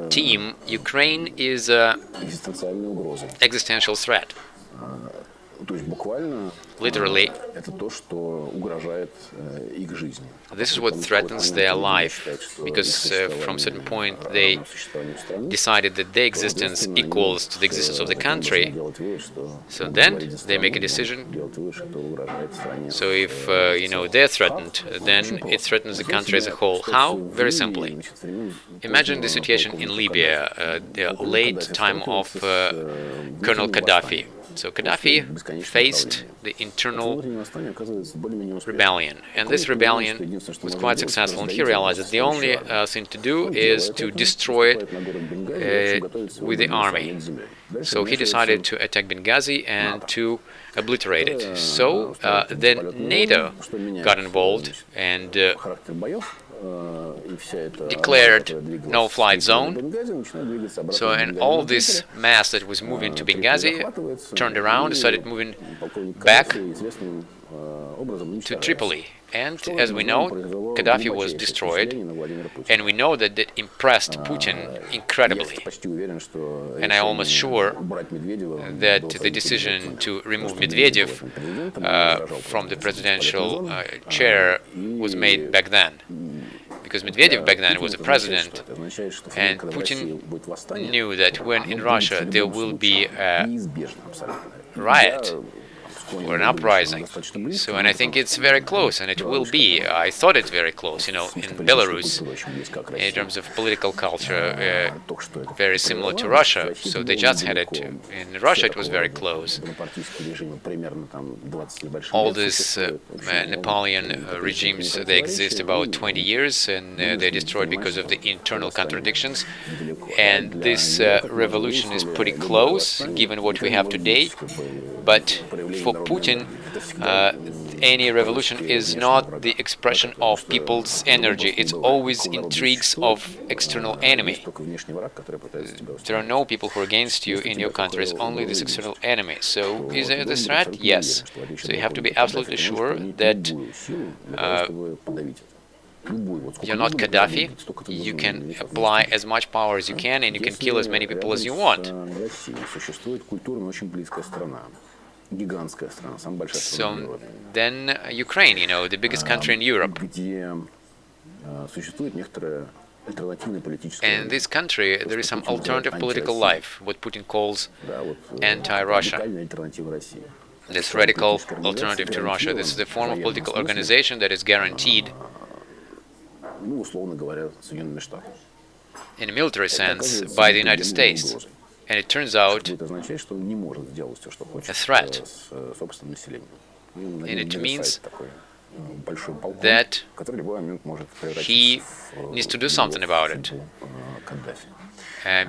team, Ukraine is an existential threat. Literally, this is what threatens their life, because from a certain point they decided that their existence equals to the existence of the country. So then they make a decision. So if they're threatened, then it threatens the country as a whole. How? Very simply. Imagine the situation in Libya, the late time of Colonel Gaddafi. So Gaddafi faced the internal rebellion, and this rebellion was quite successful, and he realized that the only thing to do is to destroy it with the army. So he decided to attack Benghazi and to obliterate it. So then NATO got involved and declared no-flight zone. So, and all this mass that was moving to Benghazi turned around, started moving back to Tripoli. And as we know, Gaddafi was destroyed, and we know that that impressed Putin incredibly. And I'm almost sure that the decision to remove Medvedev from the presidential chair was made back then. Because Medvedev back then was a president, and Putin knew that when in Russia there will be a riot or an uprising. So, and I think it's very close, and it will be. I thought it's very close, in Belarus, in terms of political culture, very similar to Russia. So they just had it. In Russia, it was very close. All these Napoleon regimes, they exist about 20 years, and they're destroyed because of the internal contradictions. And this revolution is pretty close, given what we have today. But for Putin, any revolution is not the expression of people's energy. It's always intrigues of external enemy. There are no people who are against you in your country. It's only this external enemy. So is there this threat? Yes. So you have to be absolutely sure that you're not Gaddafi. You can apply as much power as you can, and you can kill as many people as you want. So then Ukraine, the biggest country in Europe. And in this country, there is some alternative political life, what Putin calls anti-Russia. This radical alternative to Russia. This is a form of political organization that is guaranteed in a military sense by the United States. And it turns out a threat. And it means that he needs to do something about it.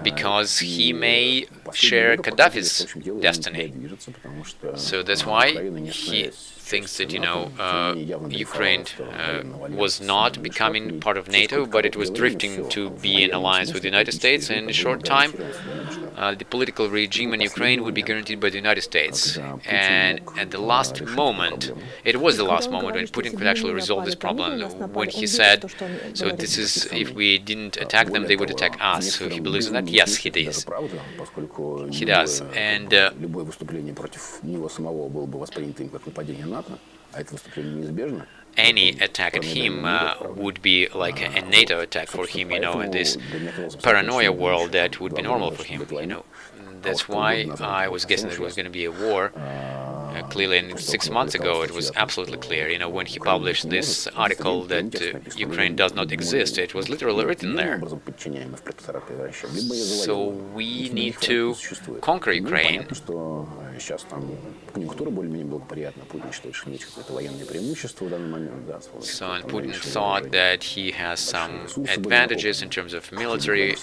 Because he may share Gaddafi's destiny. So that's why he thinks that, Ukraine was not becoming part of NATO, but it was drifting to be in alliance with the United States. And in a short time, the political regime in Ukraine would be guaranteed by the United States. And at the last moment, it was the last moment when Putin could actually resolve this problem, when he said, so this is, if we didn't attack them, they would attack us. So he believes in that? Yes, he does. He does. And any attack at him would be like a NATO attack for him, in this paranoia world that would be normal for him, That's why I was guessing there was going to be a war. clearly. And 6 months ago, it was absolutely clear. You know, when he published this article that Ukraine does not exist, it was literally written there. So we need to conquer Ukraine. So, and Putin thought that he has some advantages in terms of military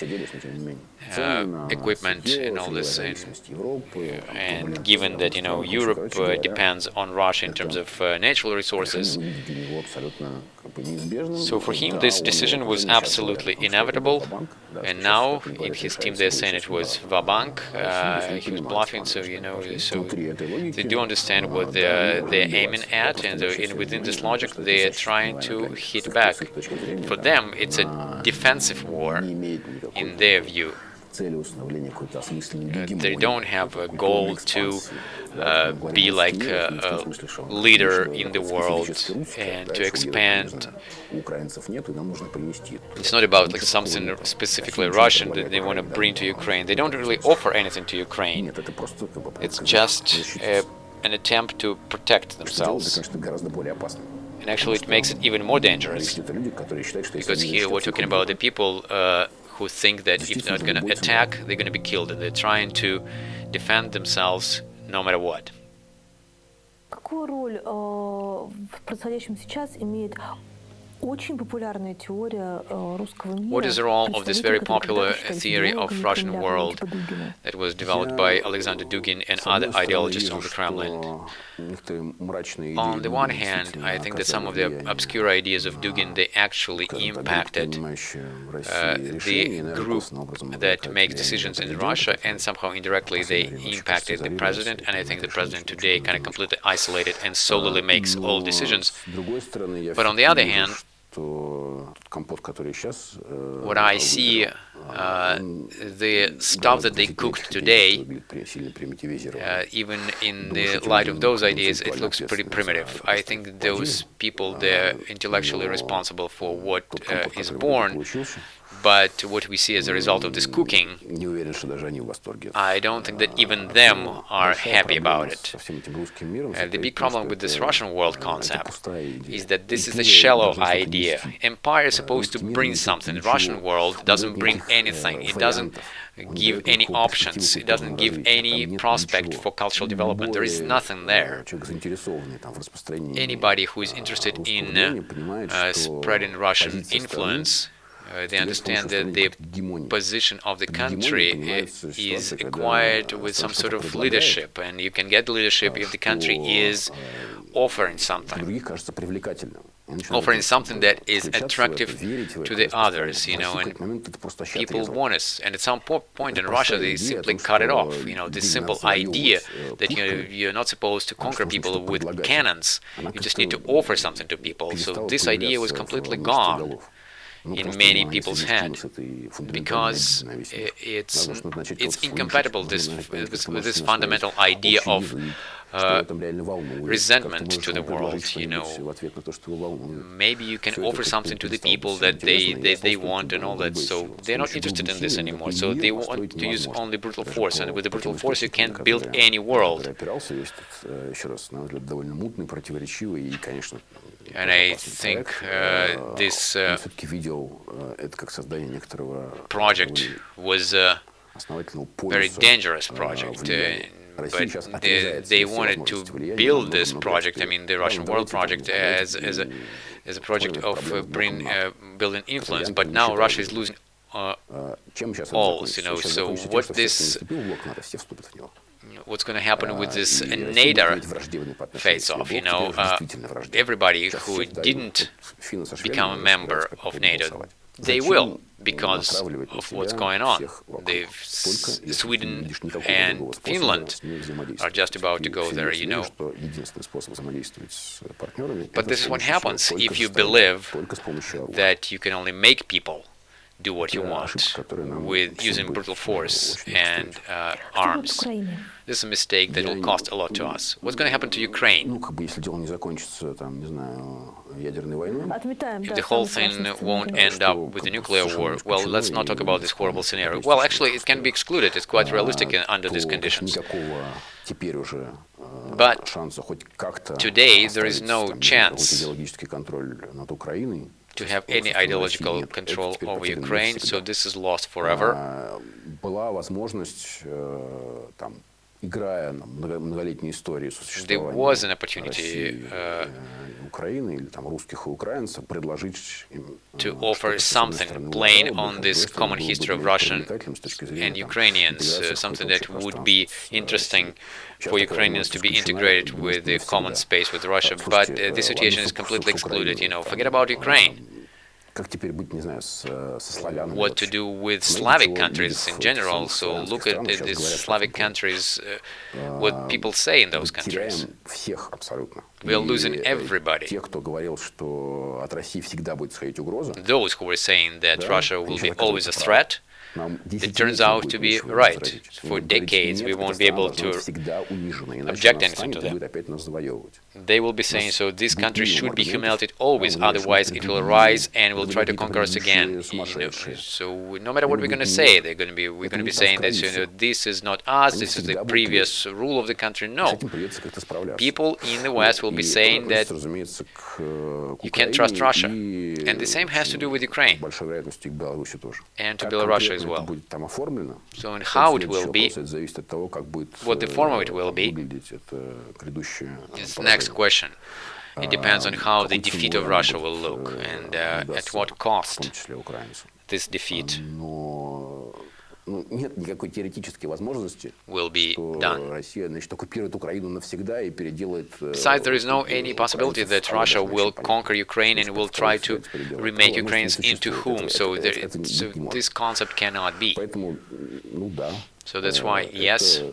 equipment and all this, and given that, you know, Europe depends on Russia in terms of natural resources. So for him, this decision was absolutely inevitable, and now in his team they're saying it was va-bank, he was bluffing, so, you know, so they do understand what they're aiming at, and within this logic they're trying to hit back. For them, it's a defensive war in their view. They don't have a goal to be like a leader in the world and to expand. It's not about like something specifically Russian that they want to bring to Ukraine. They don't really offer anything to Ukraine. It's just an attempt to protect themselves. And actually it makes it even more dangerous, because here we're talking about the people who think that if they're not going to attack, they're going to be killed, and they're trying to defend themselves no matter what. Какую роль в происходящем сейчас имеет очень популярная теория русского мира? What is the role of this very popular theory of Russian world that was developed by Alexander Dugin and other ideologists of the Kremlin? On the one hand, I think that some of the obscure ideas of Dugin, they actually impacted the group that makes decisions in Russia, and somehow indirectly they impacted the president, and I think the president today kind of completely isolated and solely makes all decisions. But on the other hand, what I see, the stuff that they cooked today, even in the light of those ideas, it looks pretty primitive. I think those people, they're intellectually responsible for what is born, but what we see as a result of this cooking, I don't think that even them are happy about it. The big problem with this Russian world concept is that this is a shallow idea. Empire is supposed to bring something. The Russian world doesn't bring anything. It doesn't give any options. It doesn't give any prospect for cultural development. There is nothing there. Anybody who is interested in spreading Russian influence, they understand that the position of the country is acquired with some sort of leadership, and you can get leadership if the country is offering something that is attractive to the others, you know, and people want us. And at some point in Russia, they simply cut it off. You know, this simple idea that you're not supposed to conquer people with cannons, you just need to offer something to people. So this idea was completely gone in many people's head, because it's incompatible with this fundamental idea of resentment to the world. You know, maybe you can offer something to the people that they want and all that, so they're not interested in this anymore, so they want to use only brutal force, and with the brutal force you can't build any world. And I think this project was a very dangerous project, but they wanted to build this project, I mean the Russian world project, as a project of building influence, but now Russia is losing all, you know, so what's going to happen with this NATO face-off, you know, everybody who didn't become a member of NATO, they will, because of what's going on. Sweden and Finland are just about to go there, you know. But this is what happens if you believe that you can only make people do what you want with using brutal force and arms. This is a mistake that will cost a lot to us. What's going to happen to Ukraine? If the whole thing won't end up with a nuclear war, well, let's not talk about this horrible scenario. Well, actually, it can be excluded. It's quite realistic under these conditions. But today there is no chance to have any ideological control over Ukraine, so this is lost forever. There was an opportunity to offer something plain on this common history of Russian and Ukrainians, something that would be interesting for Ukrainians to be integrated with the common space with Russia, but this situation is completely excluded. Forget about Ukraine. What to do with Slavic countries in general? So look at these Slavic countries, what people say in those countries. We are losing everybody. Those who were saying that Russia will be always a threat, it turns out to be right. For decades we won't be able to object anything to them. They will be saying, so this country should be humiliated always, otherwise it will rise and will try to conquer us again. So no matter what we're going to say, we're going to be saying that this is not us, this is the previous rule of the country. No. People in the West will be saying that you can't trust Russia. And the same has to do with Ukraine and to Belarus as well. So and how it will be, what the form of it will be, is the next question. It depends on how the defeat of Russia will look and at what cost this defeat will be done. Besides, there is no any possibility that Russia will conquer Ukraine and will try to remake Ukrainians into whom. So this concept cannot be. So that's why, yes,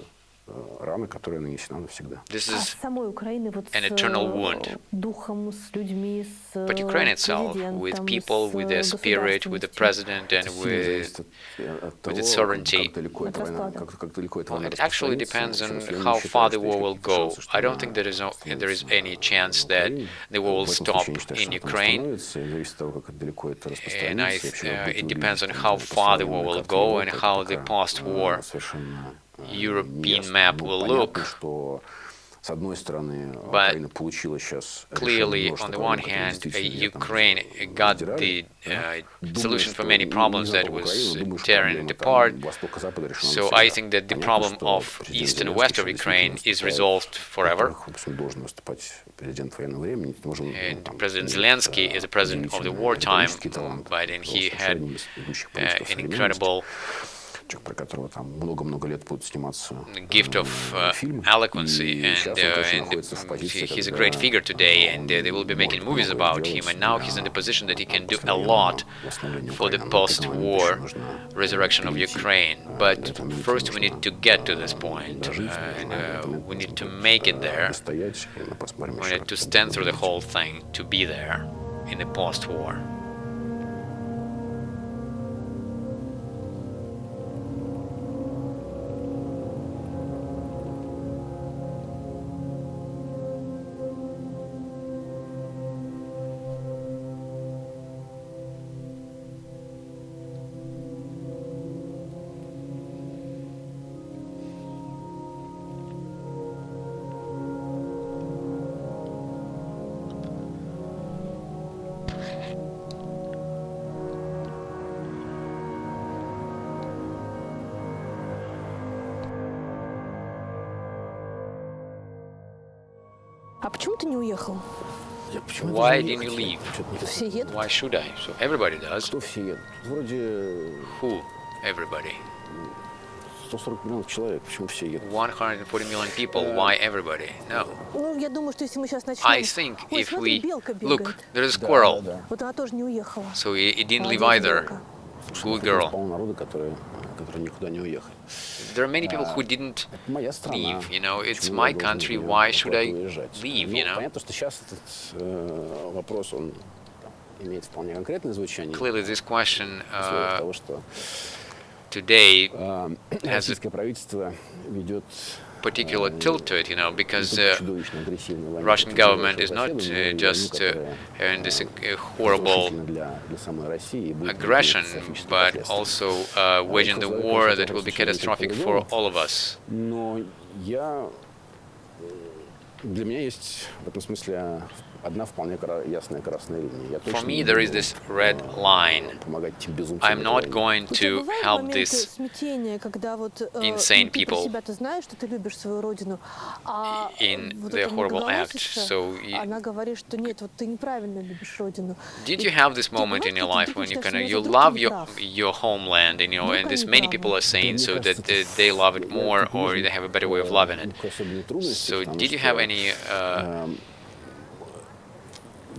this is an eternal wound. But Ukraine itself, with people, with their spirit, with the president, and with its sovereignty, well, it actually depends on how far the war will go. I don't think there is any chance that the war will stop in Ukraine, and it depends on how far the war will go and how the post-war European map will look. But clearly, on the one hand, Ukraine got the solution for many problems that was tearing it apart. So I think that the problem of east and west of Ukraine is resolved forever. And President Zelensky is a president of the wartime, but he had an incredible gift of eloquency, and he's a great figure today, and they will be making movies about him, and now he's in the position that he can do a lot for the post-war resurrection of Ukraine. But first we need to get to this point, and we need to make it there. We need to stand through the whole thing to be there in the post-war. Why didn't you leave? Why should I? So everybody does. Who? Everybody. 140 million people. Why everybody? No. I think if we look, there is a squirrel. So he didn't leave either. Good girl. There are many people who didn't leave, it's my country, why should I leave, Clearly this question today has a particular tilt to it, because Russian government is not just having this horrible aggression, but also waging the war that will be catastrophic for all of us. Для меня есть в этом смысле одна вполне ясная красная линия. For me, there is this red line. Помогать этим безумцам. I'm not going to help these insane people in their horrible act. So, did you have this moment in your life when you love your homeland, and and there's many people are saying so that they love it more or they have a better way of loving it? So, did you have any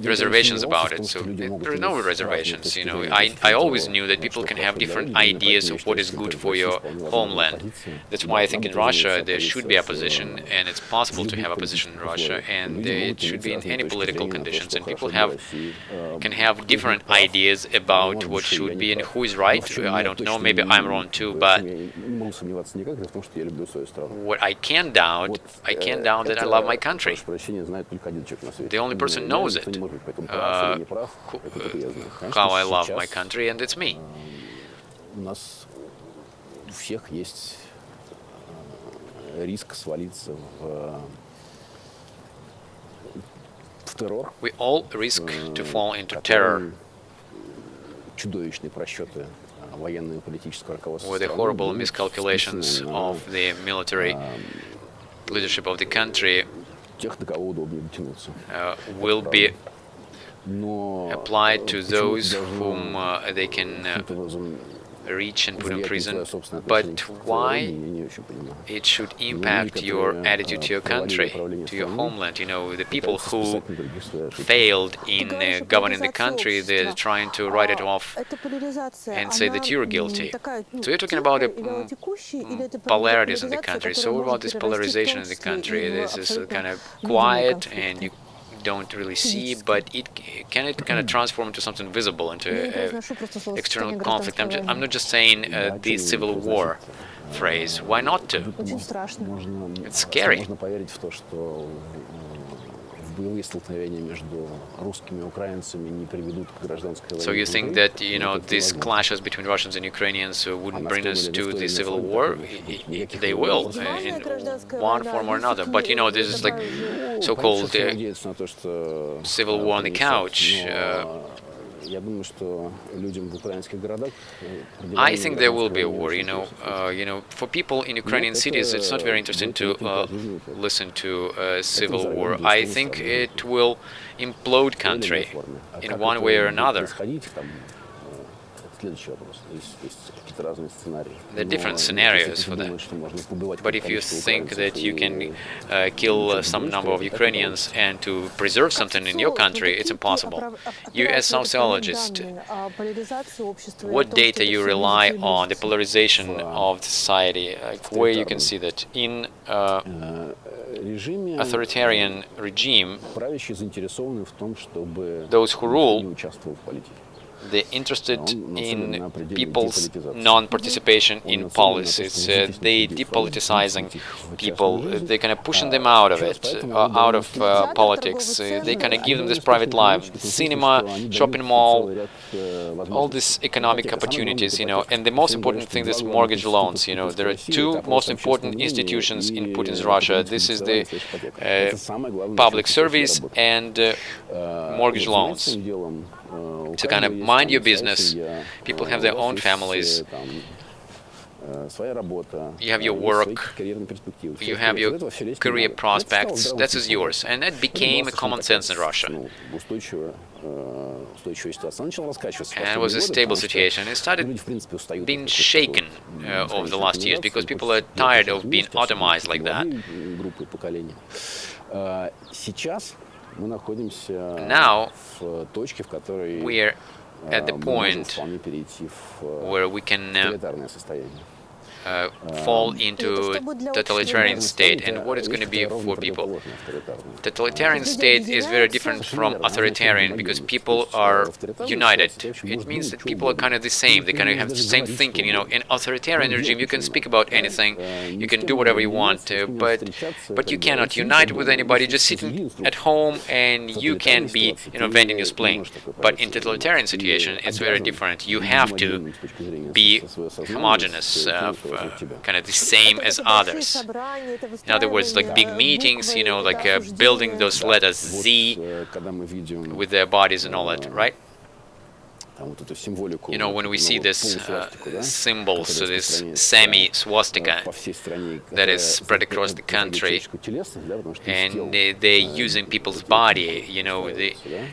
reservations about it? So there are no reservations. I always knew that people can have different ideas of what is good for your homeland. That's why I think in Russia there should be opposition, and it's possible to have opposition in Russia, and it should be in any political conditions. And people can have different ideas about what should be and who is right. I don't know. Maybe I'm wrong too, but what I can't doubt that I love my country. The only person knows it. How I love my country, and it's me. У нас у всех есть риск свалиться в террор. We all risk to fall into terror. Чудовищные просчеты военного и политического руководства. With the horrible miscalculations of the military leadership of the country will be applied to those whom they can reach and put in prison. But why it should impact your attitude to your country, to your homeland? The people who failed in governing the country, they're trying to write it off and say that you're guilty. So you're talking about the polarities in the country. So what about this polarization in the country? This is kind of quiet and you don't really see, but it can kind of transform into something visible, into external conflict. I'm not just saying the civil war phrase. Why not to? It's scary. So you think that these clashes between Russians and Ukrainians wouldn't bring us to the civil war? They will in one form or another. But this is like so-called civil war on the couch. I think there will be a war. For people in Ukrainian cities, it's not very interesting to listen to civil war. I think it will implode country in one way or another. There are different scenarios for that. But if you think that you can kill some number of Ukrainians and to preserve something in your country, it's impossible. You, as sociologist, what data you rely on the polarization of the society? Like where you can see that in authoritarian regime, those who rule, they're interested in people's non-participation in policies. They depoliticizing people. They're kind of pushing them out of it, out of politics. They kind of give them this private life, cinema, shopping mall, all these economic opportunities, And the most important thing is mortgage loans. There are two most important institutions in Putin's Russia. This is the public service and mortgage loans. To kind of mind your business, people have their own families, you have your work, you have your career prospects, that is yours, and that became a common sense in Russia. And it was a stable situation. It started being shaken over the last years because people are tired of being atomized like that. Now, we are at the point where we can fall into totalitarian state, and what it's going to be for people. Totalitarian state is very different from authoritarian because people are united. It means that people are kind of the same. They kind of have the same thinking. In authoritarian regime, you can speak about anything, you can do whatever you want, but you cannot unite with anybody. Just sitting at home and you can be, venting your spleen. But in totalitarian situation, it's very different. You have to be homogeneous kind of the same as others. In other words, like big meetings, you know, like building those letters Z with their bodies and all that, right? You know, when we see this symbol, so this semi-swastika that is spread across the country, and they're using people's body, you know,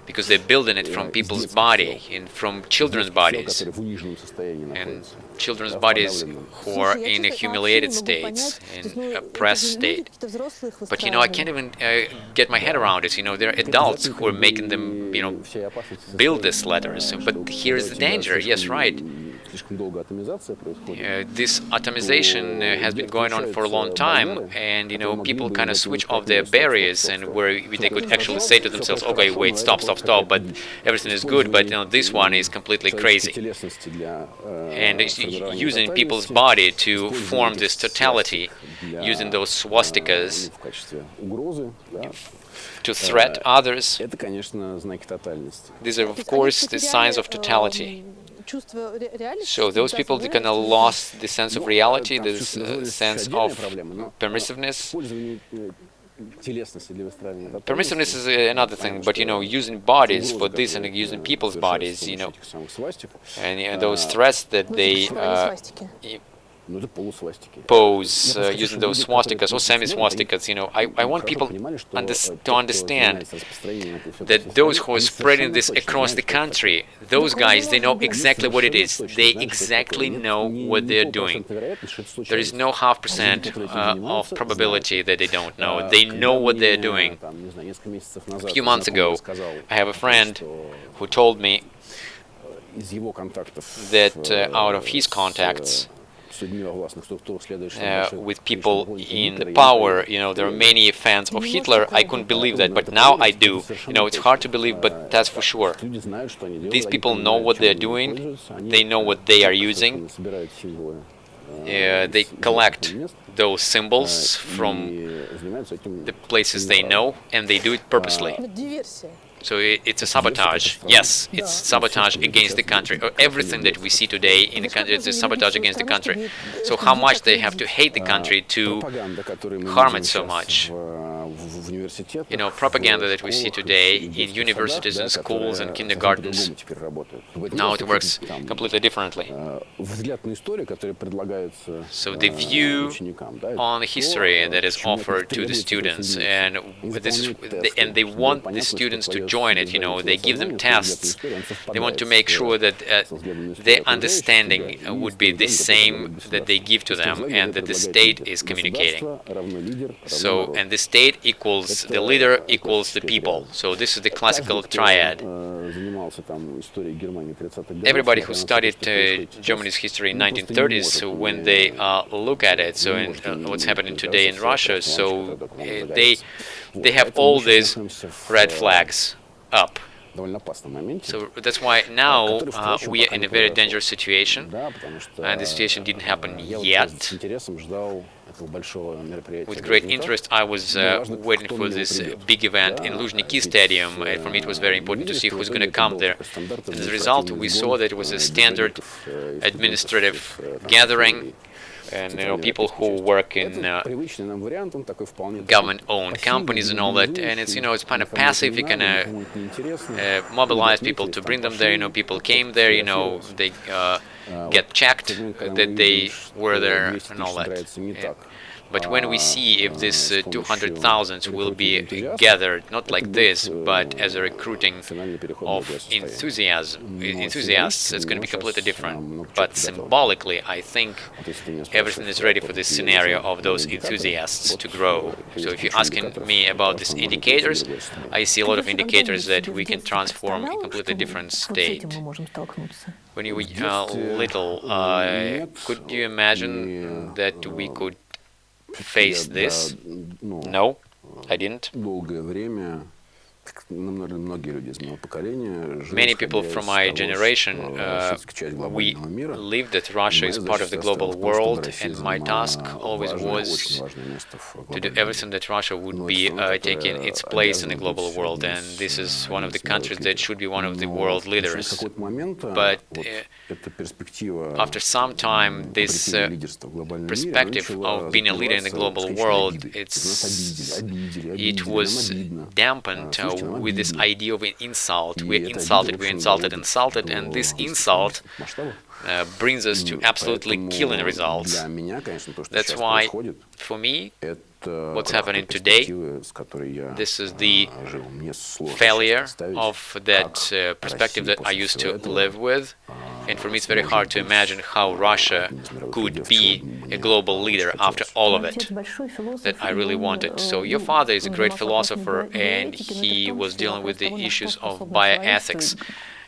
because they're building it from people's body and from children's bodies, and children's bodies who are in a humiliated states, in oppressed state. But, you know, I can't even get my head around it. You know, there are adults who are making them, you know, build these letters. But here's the danger. Yes, right. This atomization has been going on for a long time, and, you know, people kind of switch off their barriers, and where they could actually say to themselves, okay, wait, stop, but everything is good, but, you know, this one is completely crazy. And it's using people's body to form this totality, using those swastikas to threat others. These are, of course, the signs of totality. So those people, they kind of lost the sense of reality, this sense of permissiveness. Permissiveness is another thing, but, you know, using bodies for this and using people's bodies, you know, and those threats that they pose using those swastikas or semi-swastikas, you know, I want people to understand that those who are spreading this across the country, those guys, they know exactly what it is. They exactly know what they're doing. There is no 0.5% of probability that they don't know. They know what they're doing. A few months ago, I have a friend who told me that out of his contacts, with people in power, you know, there are many fans of Hitler. I couldn't believe that, but now I do. You know, it's hard to believe, but that's for sure. These people know what they're doing. They know what they are using. They collect those symbols from the places they know, and they do it purposely. So it's a sabotage. Yes, it's sabotage against the country. Everything that we see today in the country is a sabotage against the country. So how much they have to hate the country to harm it so much? You know, propaganda that we see today in universities and schools and kindergartens, now it works completely differently. So the view on history that is offered to the students, and they want the students to join it, you know, they give them tests. They want to make sure that their understanding would be the same that they give to them, and that the state is communicating. So, and the state equals the leader equals the people. So this is the classical triad. Everybody who studied Germany's history in 1930s, so when they look at it, so in, what's happening today in Russia, so they have all these red flags up. So that's why now we are in a very dangerous situation, and the situation didn't happen yet. With great interest, I was waiting for this big event in Luzhniki Stadium. For me, it was very important to see who's going to come there. And as a result, we saw that it was a standard administrative gathering. And, you know, people who work in government-owned companies and all that, and it's, you know, it's kind of passive. You can mobilize people to bring them there. You know, people came there. You know, they get checked that they were there and all that. But when we see if this 200,000 will be gathered, not like this, but as a recruiting of enthusiasts, it's going to be completely different. But symbolically, I think everything is ready for this scenario of those enthusiasts to grow. So if you're asking me about these indicators, I see a lot of indicators that we can transform a completely different state. When you were little, could you imagine that we could face this? No, I didn't. Many people from my generation, we believe that Russia is part of the global world, and my task always was to do everything that Russia would be taking its place in the global world, and this is one of the countries that should be one of the world leaders. But after some time, this perspective of being a leader in the global world, it was dampened with this idea of an insult. We're insulted, and this insult brings us to absolutely killing results. That's why, for me, what's happening today, this is the failure of that perspective that I used to live with. And for me, it's very hard to imagine how Russia could be a global leader after all of it that I really wanted. So your father is a great philosopher, and he was dealing with the issues of bioethics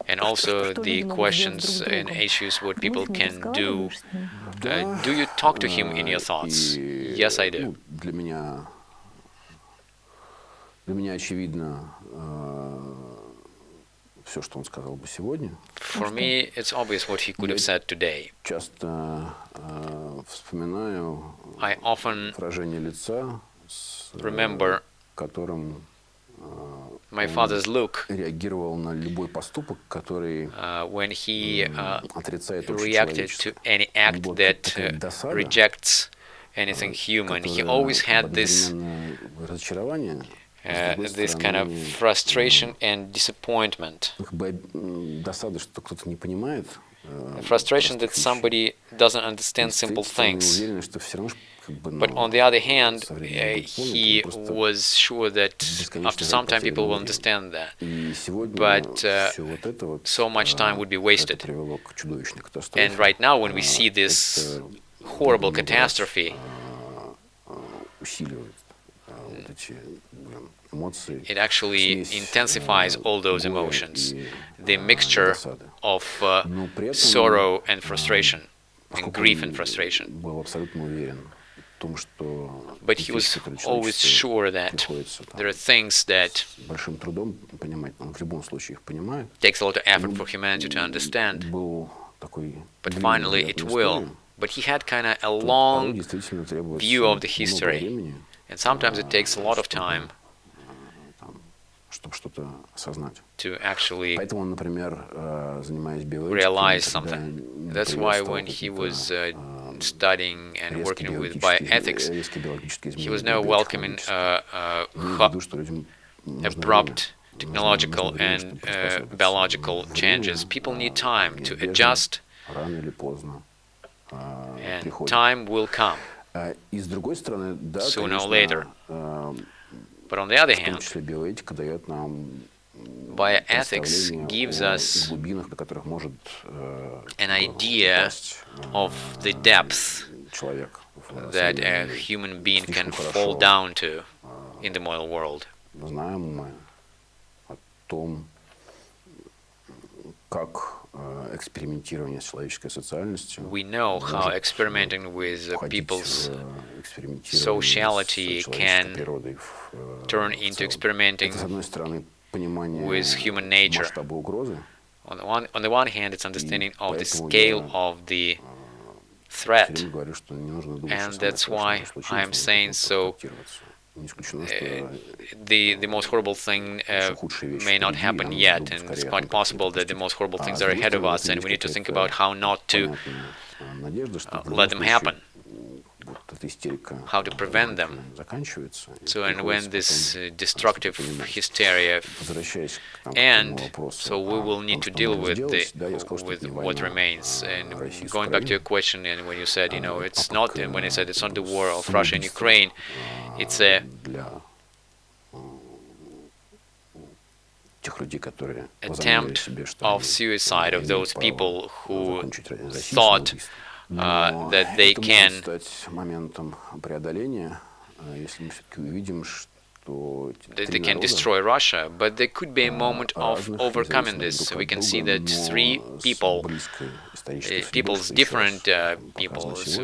and also the questions and issues what people can do. Do you talk to him in your thoughts? Yes, I do. For me, it's obvious what he could have said today. I often remember my father's look when he reacted to any act that rejects anything human. He always had this kind of frustration and disappointment. Frustration that somebody doesn't understand simple things. But on the other hand, he was sure that after some time people will understand that. But so much time would be wasted. And right now, when we see this horrible catastrophe, it actually intensifies all those emotions, the mixture of sorrow and frustration, and grief and frustration. But he was always sure that there are things that takes a lot of effort for humanity to understand, but finally it will. But he had kind of a long view of the history, and sometimes it takes a lot of time to actually realize something. That's why when he was studying and working with bioethics, he was now welcoming abrupt technological and biological changes. People need time to adjust, and time will come sooner or later. But on the other hand, bioethics gives us an idea of the depth that a human being can fall down to in the moral world. We know how experimenting with people's sociality can turn into experimenting with human nature. On the one hand, it's understanding of the scale of the threat, and that's why I am saying so. The most horrible thing may not happen yet, and it's quite possible that the most horrible things are ahead of us, and we need to think about how not to let them happen, how to prevent them. So, and when this destructive hysteria ends, so we will need to deal with what remains. And going back to your question, and when you said, it's not, and when I said it's not the war of Russia and Ukraine, it's a attempt of suicide of those people who thought that they can that they can destroy Russia, but there could be a moment of overcoming this. So we can see that three peoples, different peoples,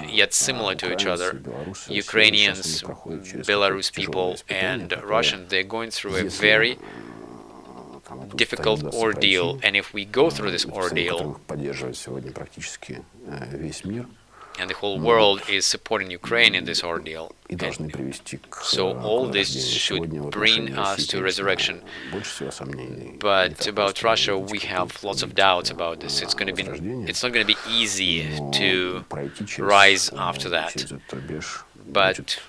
yet similar to each other, Ukrainians, Belarus people, and Russians, they're going through a very difficult ordeal. And if we go through this ordeal, and the whole world is supporting Ukraine in this ordeal, so all this should bring us to resurrection. But about Russia, we have lots of doubts about this. It's not going to be easy to rise after that. But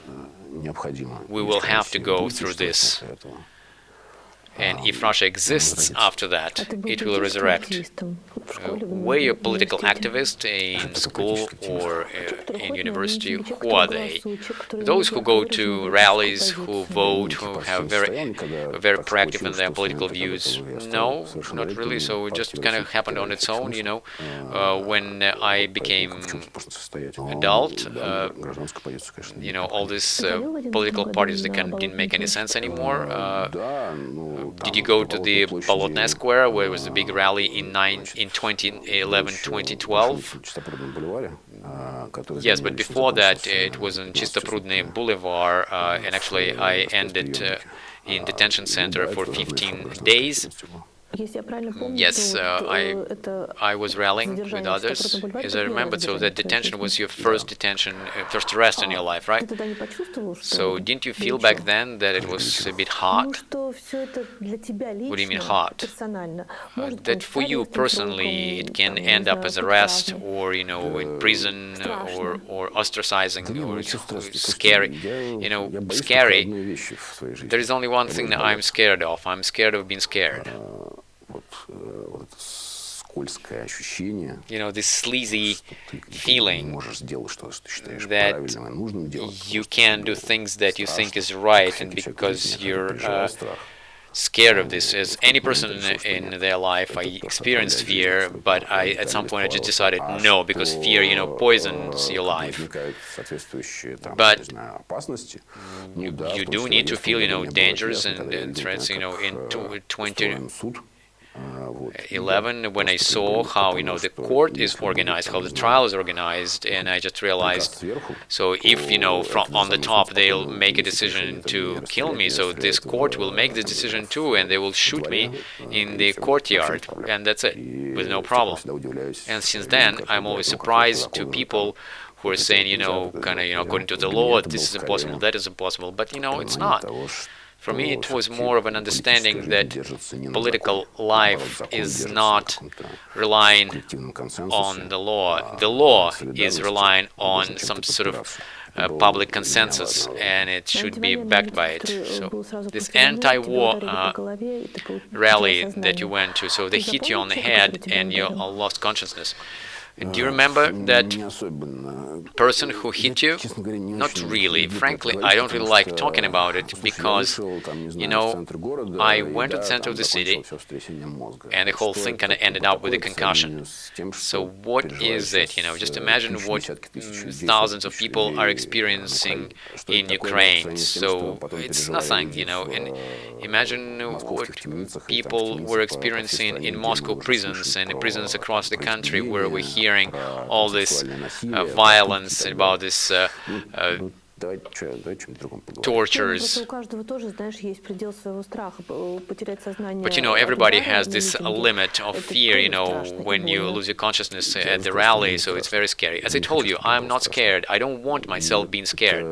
we will have to go through this. And if Russia exists after that, it will resurrect. Were you a political activist in school or in university? Who are they? Those who go to rallies, who vote, who have very proactive in their political views? No, not really. So it just kind of happened on its own, you know. When I became adult, you know, all these political parties, they kind of didn't make any sense anymore. Did you go to the Bolotnaya Square, where it was a big rally in 2011, 2012? Yes, but before that, it was on Chistoprudny Boulevard, and actually I ended in detention center for 15 days. Yes, I was rallying with others, as I remember. So that detention was your first detention, first arrest in your life, right? So didn't you feel back then that it was a bit hot? What do you mean hot? That for you personally, it can end up as arrest, or you know, in prison, or ostracizing, or scary. You know, scary. There is only one thing that I'm scared of. I'm scared of being scared. You know, this sleazy feeling that you can do things that you think is right, and because you're scared of this. As any person in their life, I experienced fear, but at some point I just decided no, because fear, you know, poisons your life. But you do need to feel, you know, dangers and threats. You know, in 2011, when I saw how, you know, the court is organized, how the trial is organized, and I just realized, so if, you know, from on the top they'll make a decision to kill me, so this court will make the decision too, and they will shoot me in the courtyard, and that's it, with no problem. And since then, I'm always surprised to people who are saying, you know, kind of, you know, according to the law, this is impossible, that is impossible, but, you know, it's not. For me, it was more of an understanding that political life is not relying on the law. The law is relying on some sort of public consensus, and it should be backed by it. So this anti-war rally that you went to, so they hit you on the head and you lost consciousness. Do you remember that person who hit you? Not really. Frankly, I don't really like talking about it because, you know, I went to the center of the city and the whole thing kind of ended up with a concussion. So what is it? You know, just imagine what thousands of people are experiencing in Ukraine. So it's nothing, you know, and imagine what people were experiencing in Moscow prisons and the prisons across the country where we're hearing all this violence, about this tortures. But you know, everybody has this limit of fear, you know, when you lose your consciousness at the rally, so it's very scary. As I told you, I'm not scared. I don't want myself being scared.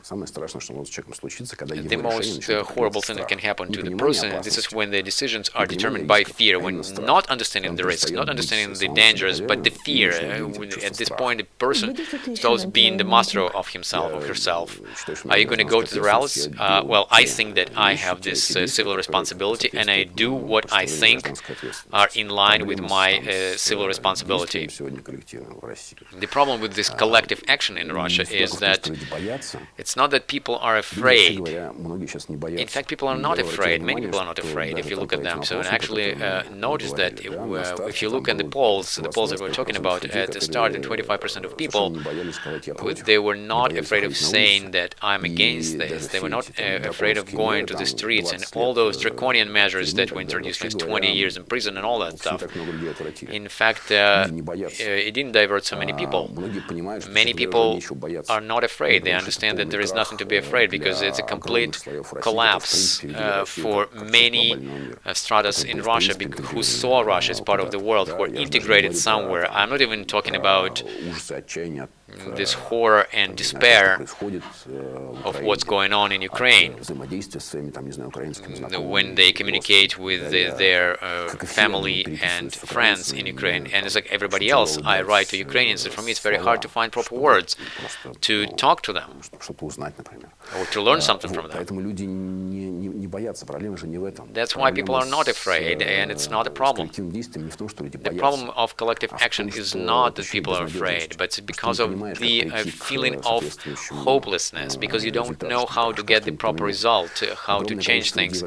The most horrible thing that can happen to the person, this is when the decisions are determined by fear, when not understanding the risks, not understanding the dangers, but the fear. At this point, the person starts being the master of himself or herself. Are you going to go to the rallies? Well, I think that I have this civil responsibility, and I do what I think are in line with my civil responsibility. The problem with this collective action in Russia is that it's It's not that people are afraid. Многие сейчас не боятся. In fact, people are not afraid. Many people are not afraid if you look at them. So actually notice that if you look at the polls that we're talking about, at the start, 25% of people, they were not afraid of saying that I'm against this. They were not afraid of going to the streets and all those draconian measures that were introduced, like 20 years in prison and all that stuff. In fact, it didn't divert so many people. Many people are not afraid. They understand that there is nothing to be afraid because it's a complete collapse for many stratas in Russia who saw Russia as part of the world, who are integrated somewhere. I'm not even talking about this horror and despair of what's going on in Ukraine when they communicate with their family and friends in Ukraine. And it's like everybody else, I write to Ukrainians, and for me it's very hard to find proper words to talk to them or to learn something from them. That's why people are not afraid, and it's not a problem. The problem of collective action is not that people are afraid, but it's because of the feeling of hopelessness, because you don't know how to get the proper result, how to change things.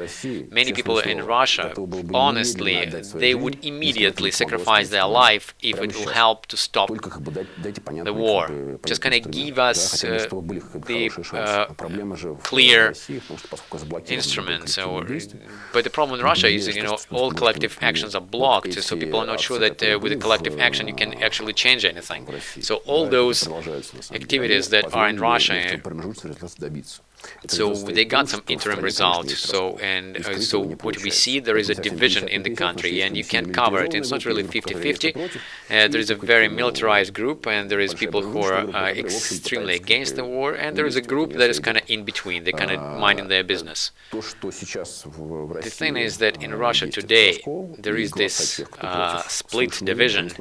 Many people in Russia, honestly, they would immediately sacrifice their life if it will help to stop the war. Just kind of give us the clear instruments. But the problem in Russia is, all collective actions are blocked, so people are not sure that with a collective action you can actually change anything. So all those activities that are in Russia, so they got some interim results. So what we see, there is a division in the country, and you can't cover it. It's not really 50-50. There is a very militarized group, and there is people who are extremely against the war, and there is a group that is kind of in between. They're kind of minding their business. The thing is that in Russia today, there is this split division,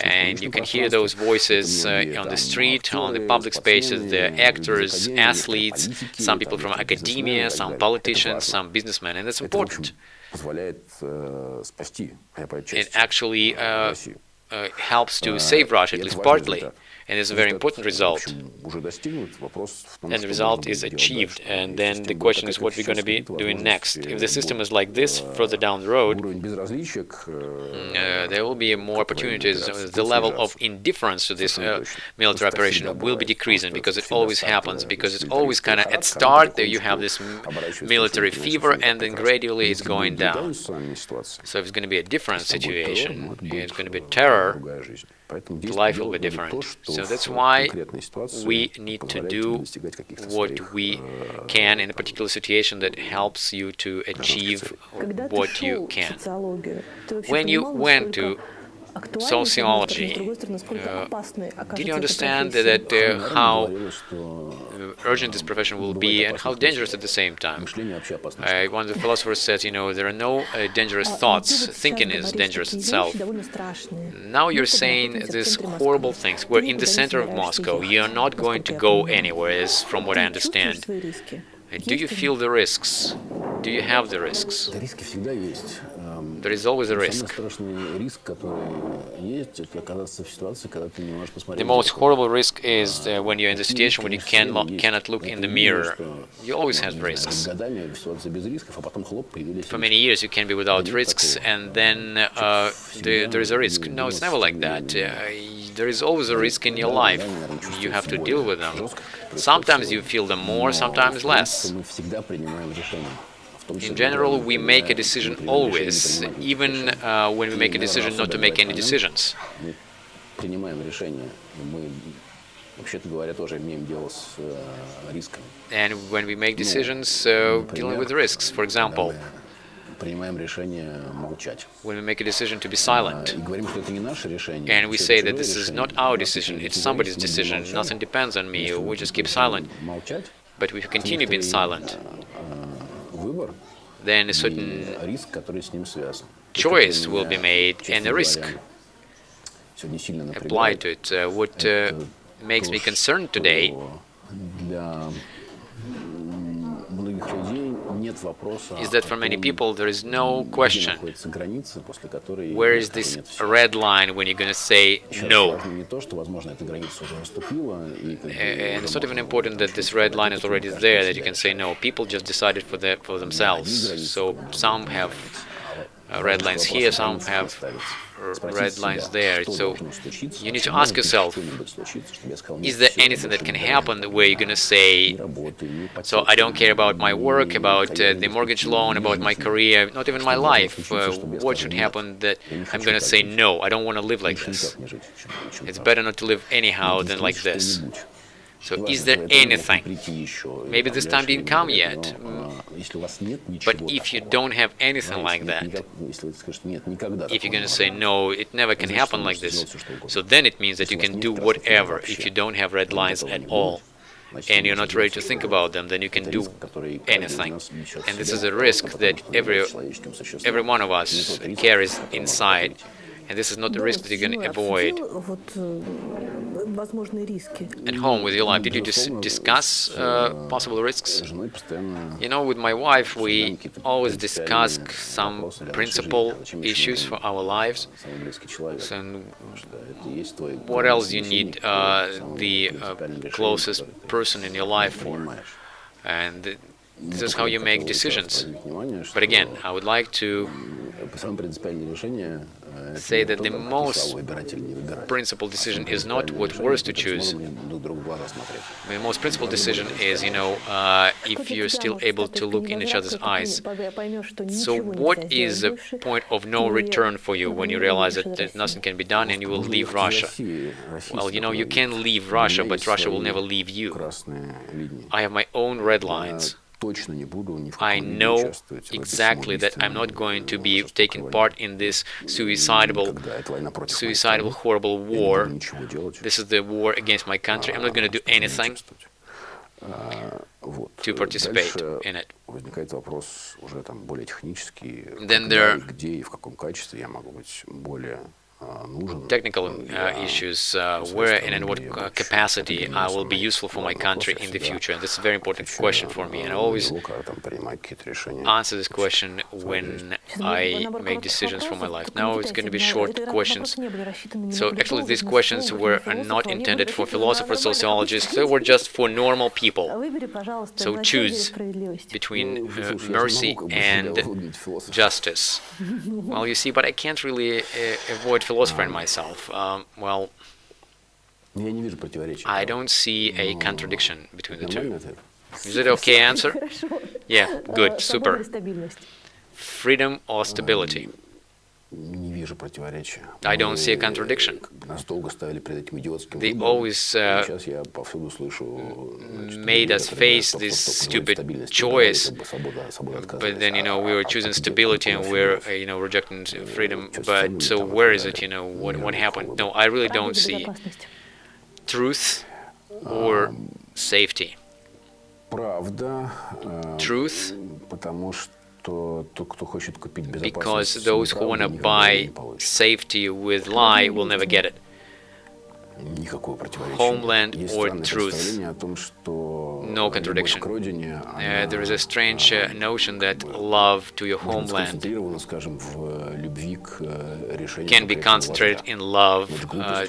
and you can hear those voices on the street, on the public spaces, the actors, athletes, some people from academia, some politicians, some businessmen, and that's important. It actually helps to save Russia, at least partly, and it's a very important result. And the result is achieved, and then the question is what we're going to be doing next. If the system is like this further down the road, there will be more opportunities. The level of indifference to this military operation will be decreasing, because it always happens, because it's always kind of at start there you have this military fever, and then gradually it's going down. So if it's going to be a different situation, it's going to be terror, life will be different. So that's why we need to do what we can in a particular situation that helps you to achieve what you can. When you went to sociology, did you understand that how urgent this profession will be and how dangerous at the same time? One of the philosophers said, there are no dangerous thoughts. Thinking is dangerous itself. Now you're saying these horrible things. We're in the center of Moscow. You're not going to go anywhere, from what I understand. Do you feel the risks? Do you have the risks? There is always a risk. The most horrible risk is when you're in the situation when you cannot look in the mirror. You always have risks. For many years you can be without risks, and then there is a risk. No, it's never like that. There is always a risk in your life. You have to deal with them. Sometimes you feel them more, sometimes less. In general, we make a decision always, even when we make a decision not to make any decisions. And when we make decisions dealing with risks, for example, when we make a decision to be silent, and we say that this is not our decision, it's somebody's decision, nothing depends on me, we just keep silent. But if we continue being silent, then a certain choice will be made and a risk applied to it. What makes me concerned today is that for many people there is no question where is this red line when you're going to say no. And it's not even important that this red line is already there, that you can say no. People just decided for themselves. So some have red lines here, some have red lines there. So you need to ask yourself, is there anything that can happen where you're going to say, so I don't care about my work, about the mortgage loan, about my career, not even my life. What should happen that I'm going to say, no, I don't want to live like this. It's better not to live anyhow than like this. So is there anything? Maybe this time didn't come yet. But if you don't have anything like that, if you're going to say, no, it never can happen like this, so then it means that you can do whatever. If you don't have red lines at all, and you're not ready to think about them, then you can do anything. And this is a risk that every one of us carries inside. And this is not the risk that you're going to avoid at home with your life. Did you discuss possible risks? You know, with my wife, we always discuss some principal issues for our lives. So, what else you need the closest person in your life for? And this is how you make decisions. But again, I would like to say that the most principal decision is not what words to choose. The most principal decision is, if you're still able to look in each other's eyes. So what is the point of no return for you when you realize that nothing can be done and you will leave Russia? Well, you can leave Russia, but Russia will never leave you. I have my own red lines. I know exactly that I'm not going to be taking part in this suicidal, horrible war. This is the war against my country. I'm not going to do anything to participate in it. Then there are technical issues, where and in what capacity I will be useful for my country in the future. And this is a very important question for me, and I always answer this question when I make decisions for my life. Now it's going to be short questions. So actually these questions were not intended for philosophers, sociologists, they were just for normal people. So choose between mercy and justice. Well, you see, but I can't really avoid philosopher in myself. Well, I don't see a contradiction between the two. Is it okay answer? Yeah, good, super. Freedom or stability? I don't see a contradiction. They always made us face this stupid choice, but then we were choosing stability and we're rejecting freedom. But so where is it? What happened? No, I really don't see truth or safety. Truth, because those who want to buy safety with lie will never get it. Homeland or truth, no contradiction. There is a strange notion that love to your homeland can be concentrated in love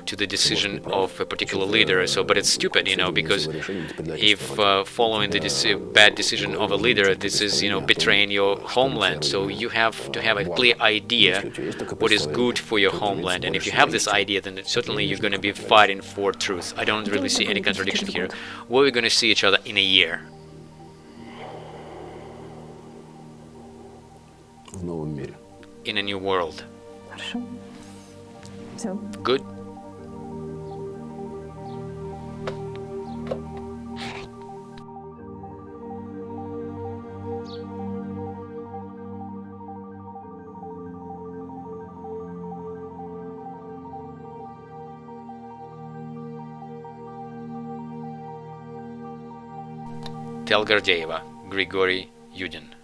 to the decision of a particular leader. But it's stupid, because if following the bad decision of a leader, this is, betraying your homeland. So you have to have a clear idea what is good for your homeland. And if you have this idea, then certainly you're going to be fighting for truth. I don't really see any contradiction here. We're going to see each other in a year. In a new world. Good. Tell Gordeyeva, Grigory Yudin.